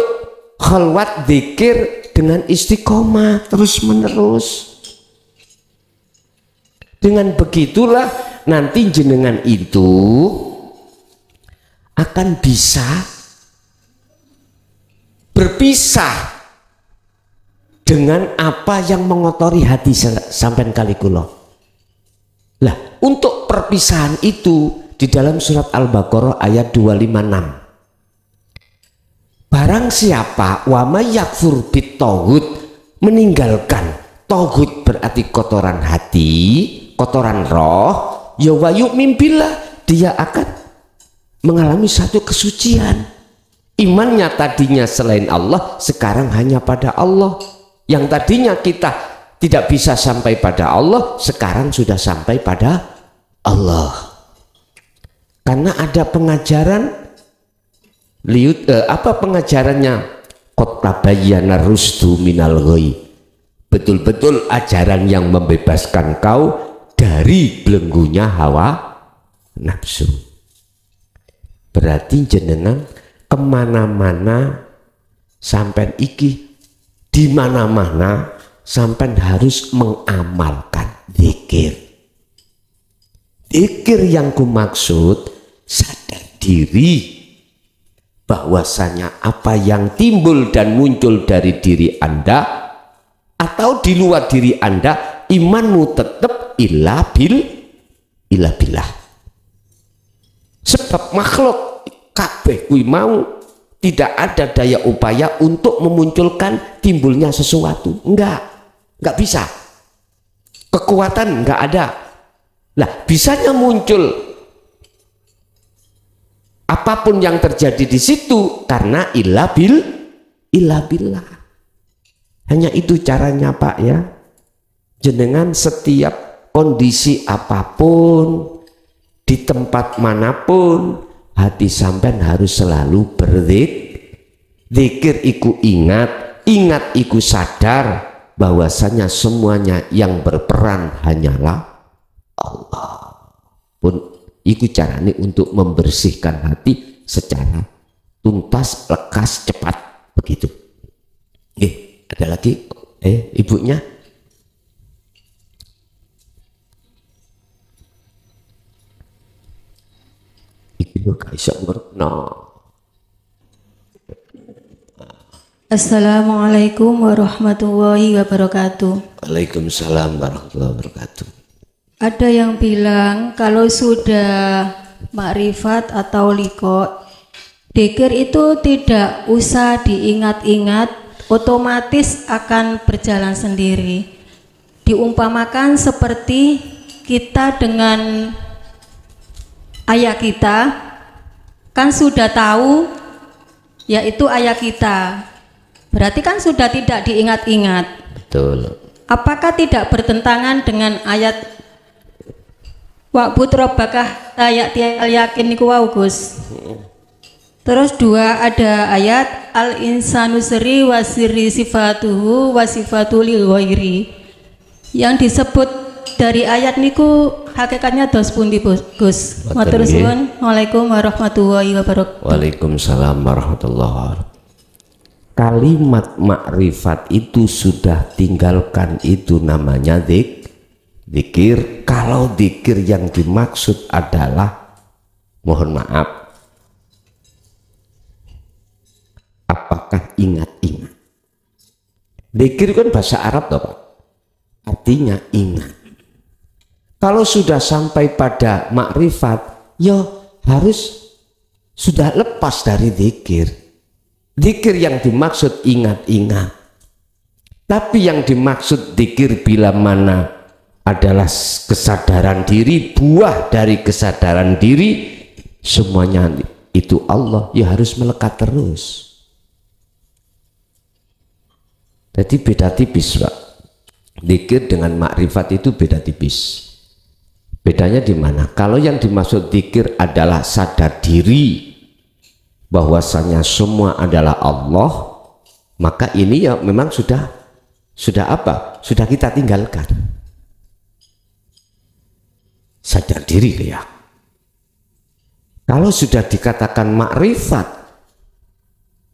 khalwat zikir dengan istiqomah terus menerus. Dengan begitulah nanti jenengan itu akan bisa berpisah dengan apa yang mengotori hati sampean kali kula. Lah, untuk perpisahan itu di dalam surat Al-Baqarah ayat 256. Barang siapa wa may yakfur bit tauhid, meninggalkan tauhid berarti kotoran hati, kotoran roh, ya wa yu'min billah, dia akan mengalami satu kesucian. Imannya tadinya selain Allah, sekarang hanya pada Allah. Yang tadinya kita tidak bisa sampai pada Allah, sekarang sudah sampai pada Allah. Karena ada pengajaran apa pengajarannya? Qad tabayyana rusdu minal ghoi. Betul-betul ajaran yang membebaskan kau dari belenggunya hawa nafsu. Berarti jenengan kemana-mana sampai iki, di mana-mana sampai harus mengamalkan zikir. Zikir yang kumaksud sadar diri bahwasanya apa yang timbul dan muncul dari diri Anda atau di luar diri Anda, imanmu tetap illa billah. Sebab makhluk kabeh kuwi mau tidak ada daya upaya untuk memunculkan timbulnya sesuatu. Enggak bisa. Kekuatan enggak ada. Lah, bisanya muncul apapun yang terjadi di situ karena illa billah. Hanya itu caranya, Pak, ya. Jenengan setiap kondisi apapun, di tempat manapun, hati sampean harus selalu berzikir iku ingat iku sadar bahwasanya semuanya yang berperan hanyalah Allah. Pun iku carane untuk membersihkan hati secara tuntas, lekas, cepat, begitu. Ada lagi ibunya. Ibu Kaisa ngerti. Assalamualaikum warahmatullahi wabarakatuh. Waalaikumsalam warahmatullahi wabarakatuh. Ada yang bilang kalau sudah makrifat atau liko, dzikir itu tidak usah diingat-ingat, otomatis akan berjalan sendiri. Diumpamakan seperti kita dengan ayah kita, kan sudah tahu yaitu ayah kita. Berarti kan sudah tidak diingat-ingat. Betul. Apakah tidak bertentangan dengan ayat wa'bud rabbaka al yakin niku wau, Gus? Terus dua, ada ayat al insanu sri wa sirri sifatuhu wa sifatul ghairi. Yang disebut dari ayat niku hakikatnya dos pundi, Gus? Matur suwun. Waalaikumsalam warahmatullahi wabarakatuh. Waalaikumsalam warahmatullahi wabarakatuh. Kalimat makrifat itu sudah tinggalkan, itu namanya zikir. Kalau zikir yang dimaksud adalah, mohon maaf, apakah ingat-ingat? Zikir kan bahasa Arab toh, Pak, artinya ingat. Kalau sudah sampai pada makrifat, ya harus sudah lepas dari zikir. Zikir yang dimaksud ingat-ingat. Tapi yang dimaksud zikir bila mana adalah kesadaran diri, buah dari kesadaran diri, semuanya itu Allah, ya harus melekat terus. Jadi beda tipis, Pak. Zikir dengan makrifat itu beda tipis. Bedanya di mana? Kalau yang dimaksud zikir adalah sadar diri bahwasanya semua adalah Allah, maka ini ya memang sudah apa? Sudah kita tinggalkan. Sadar diri ya. Kalau sudah dikatakan makrifat,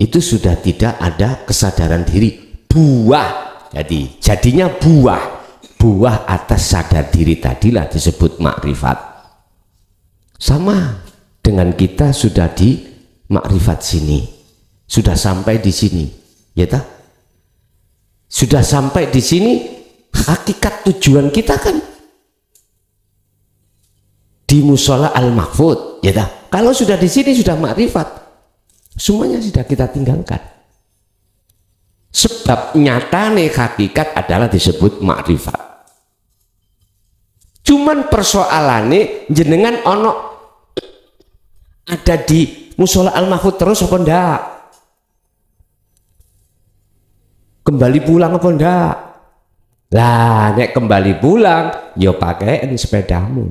itu sudah tidak ada kesadaran diri, buah. Jadi jadinya buah atas sadar diri tadilah disebut makrifat. Sama dengan kita sudah di makrifat sini, sudah sampai di sini, ya tak? Sudah sampai di sini, hakikat tujuan kita kan di musola al-mahfud, ya tak? Kalau sudah di sini sudah makrifat, semuanya sudah kita tinggalkan. Sebab nyatane hakikat adalah disebut makrifat. Cuman persoalannya jenengan ono ada di musola al-mahfud terus apa ndak? Kembali pulang apa ndak? Lah nek kembali pulang yo pakein sepedamu,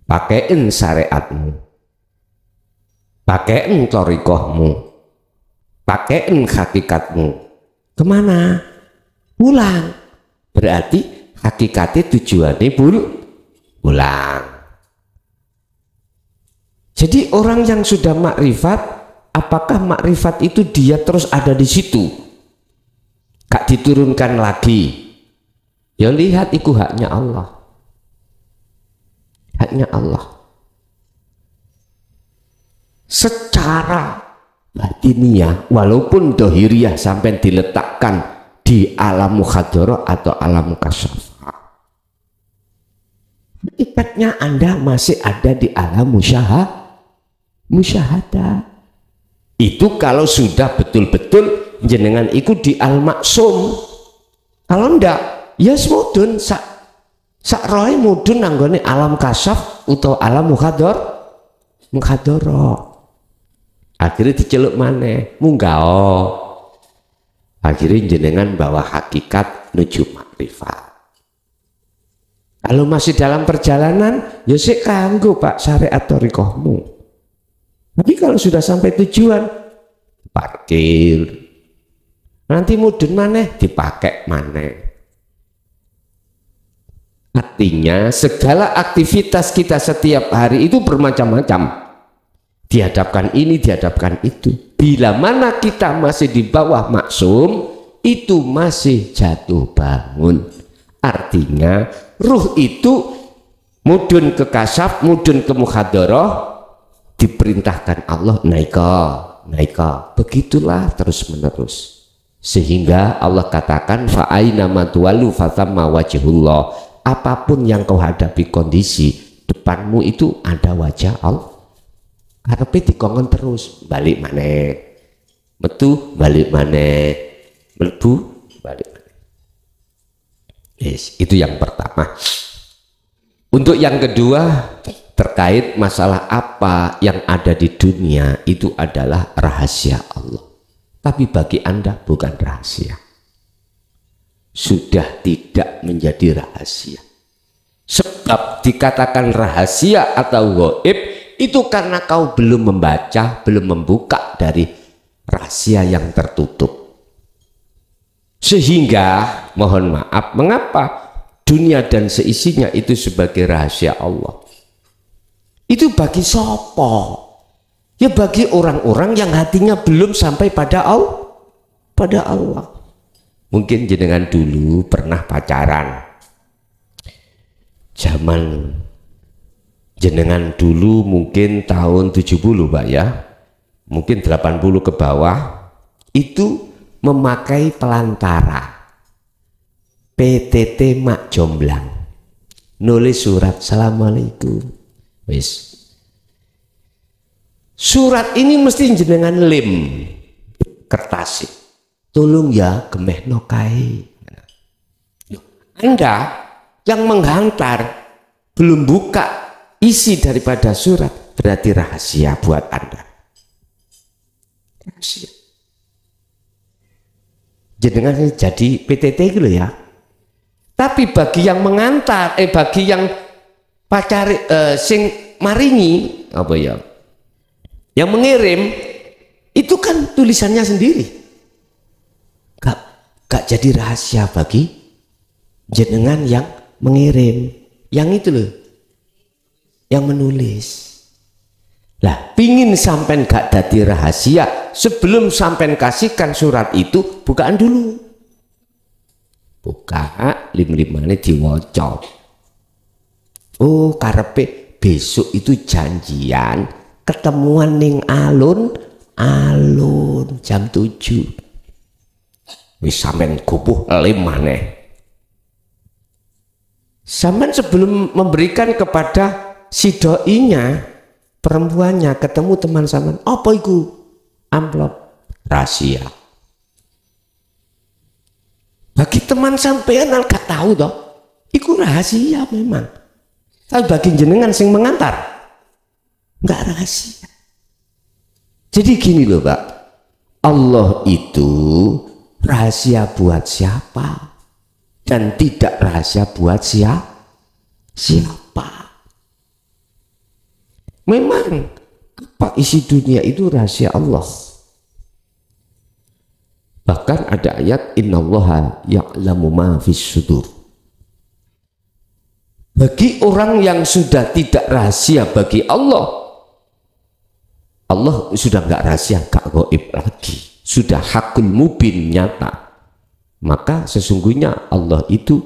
pakein syariatmu, pakein thariqahmu, pakein hakikatmu. Kemana? Pulang. Berarti hakikatnya tujuannya pulang. Jadi orang yang sudah makrifat, apakah makrifat itu dia terus ada di situ, gak diturunkan lagi? Ya lihat, itu haknya Allah, haknya Allah. secara batiniah, walaupun dohiriyah sampai diletakkan di alam mukhadharah atau alam kasyafah, hakikatnya Anda masih ada di alam musyahadah. Itu kalau sudah betul-betul jenengan ikut di al-maksum. Kalau ndak, ya semudun sak roe mudun nanggone alam kasyaf utawa alam mukhadharah. Akhirnya diceluk maneh munggah. Akhirnya jenengan bawa hakikat nuju makrifat. Kalau masih dalam perjalanan, ya sik kanggo Pak syariat thariqahmu. Tapi kalau sudah sampai tujuan, parkir. Nanti mudun maneh dipakai maneh. Artinya segala aktivitas kita setiap hari itu bermacam-macam. Dihadapkan ini, dihadapkan itu. Bila mana kita masih di bawah maksum, itu masih jatuh bangun. Artinya ruh itu mudun ke kasyaf, mudun ke mukhadharah, diperintahkan Allah naika. Begitulah terus menerus. Sehingga Allah katakan fa aina ma tuwallu fatamma wajhullah. Apapun yang kau hadapi kondisi, depanmu itu ada wajah Allah. Karepe dikongkon terus, balik maneh. Metu balik maneh. Mlebu balik maneh. Yes, itu yang pertama. Untuk yang kedua, terkait masalah apa yang ada di dunia, itu adalah rahasia Allah. Tapi bagi Anda bukan rahasia. Sudah tidak menjadi rahasia. Sebab dikatakan rahasia atau gaib itu karena kau belum membaca, belum membuka dari rahasia yang tertutup. Sehingga mohon maaf, mengapa dunia dan seisinya itu sebagai rahasia Allah? Itu bagi sopo? Ya bagi orang-orang yang hatinya belum sampai pada Allah. Mungkin jenengan dulu pernah pacaran. Zaman jenengan dulu mungkin tahun 70 Pak ya. Mungkin 80 ke bawah. Itu memakai pelantara. PTT Mak Jomblang. Nulis surat Assalamualaikum. Wis. Surat ini mesti jenengan lem kertas. Tolong ya gemeh nokai. Anda yang menghantar belum buka isi daripada surat, berarti rahasia buat Anda. Rahasia. Jenengan jadi PTT gitu ya. Tapi bagi yang mengantar, bagi yang pacar sing maringi apa ya? Yang mengirim itu kan tulisannya sendiri, gak jadi rahasia bagi jenengan yang mengirim, yang itu loh, yang menulis. Lah, pingin sampai gak jadi rahasia, sebelum sampai kasihkan surat itu, bukaan dulu. Buka lim-limane diwaca. Oh, karepe besok itu janjian. Ketemuan ning alun-alun jam 7. Wis sampean kupuh lim maneh. Sampean sebelum memberikan kepada si doinya, perempuannya, ketemu teman sampean, apa iku? Amplop rahasia. Bagi teman sampean gak tahu toh, iku rahasia memang. Tapi bagi jenengan sing mengantar, nggak rahasia. Jadi gini loh Pak, Allah itu rahasia buat siapa dan tidak rahasia buat siapa. Memang apa isi dunia itu rahasia Allah. Bahkan ada ayat innallaha ya'lamu ma fis sudur. Bagi orang yang sudah tidak rahasia bagi Allah, Allah sudah nggak rahasia, nggak gaib lagi, sudah hakul mubin, nyata. Maka sesungguhnya Allah itu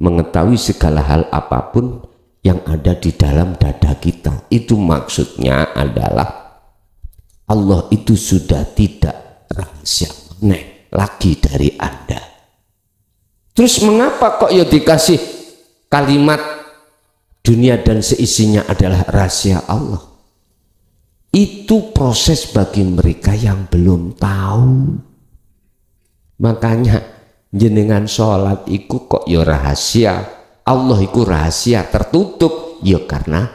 mengetahui segala hal apapun yang ada di dalam dada kita. Itu maksudnya adalah Allah itu sudah tidak rahasia lagi dari Anda. Terus mengapa kok ya dikasih kalimat dunia dan seisinya adalah rahasia Allah? Itu proses bagi mereka yang belum tahu. Makanya jenengan sholat iku kok ya rahasia, Allah iku rahasia tertutup ya, karena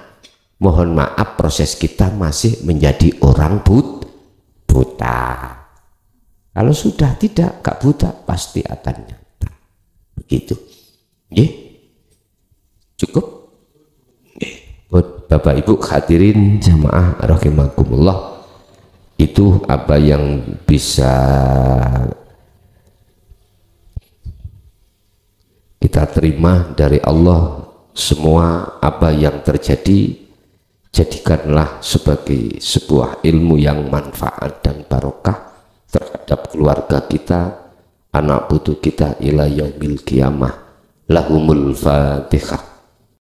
mohon maaf proses kita masih menjadi orang buta. Kalau sudah tidak gak buta pasti akan nyata. Begitu. Nggih. Cukup? Nggih. Buat Bapak Ibu hadirin jamaah rahimakumullah, itu apa yang bisa kita terima dari Allah. Semua apa yang terjadi jadikanlah sebagai sebuah ilmu yang manfaat dan barokah terhadap keluarga kita, anak putu kita ila yaumil qiyamah. Lahumul Fatihah.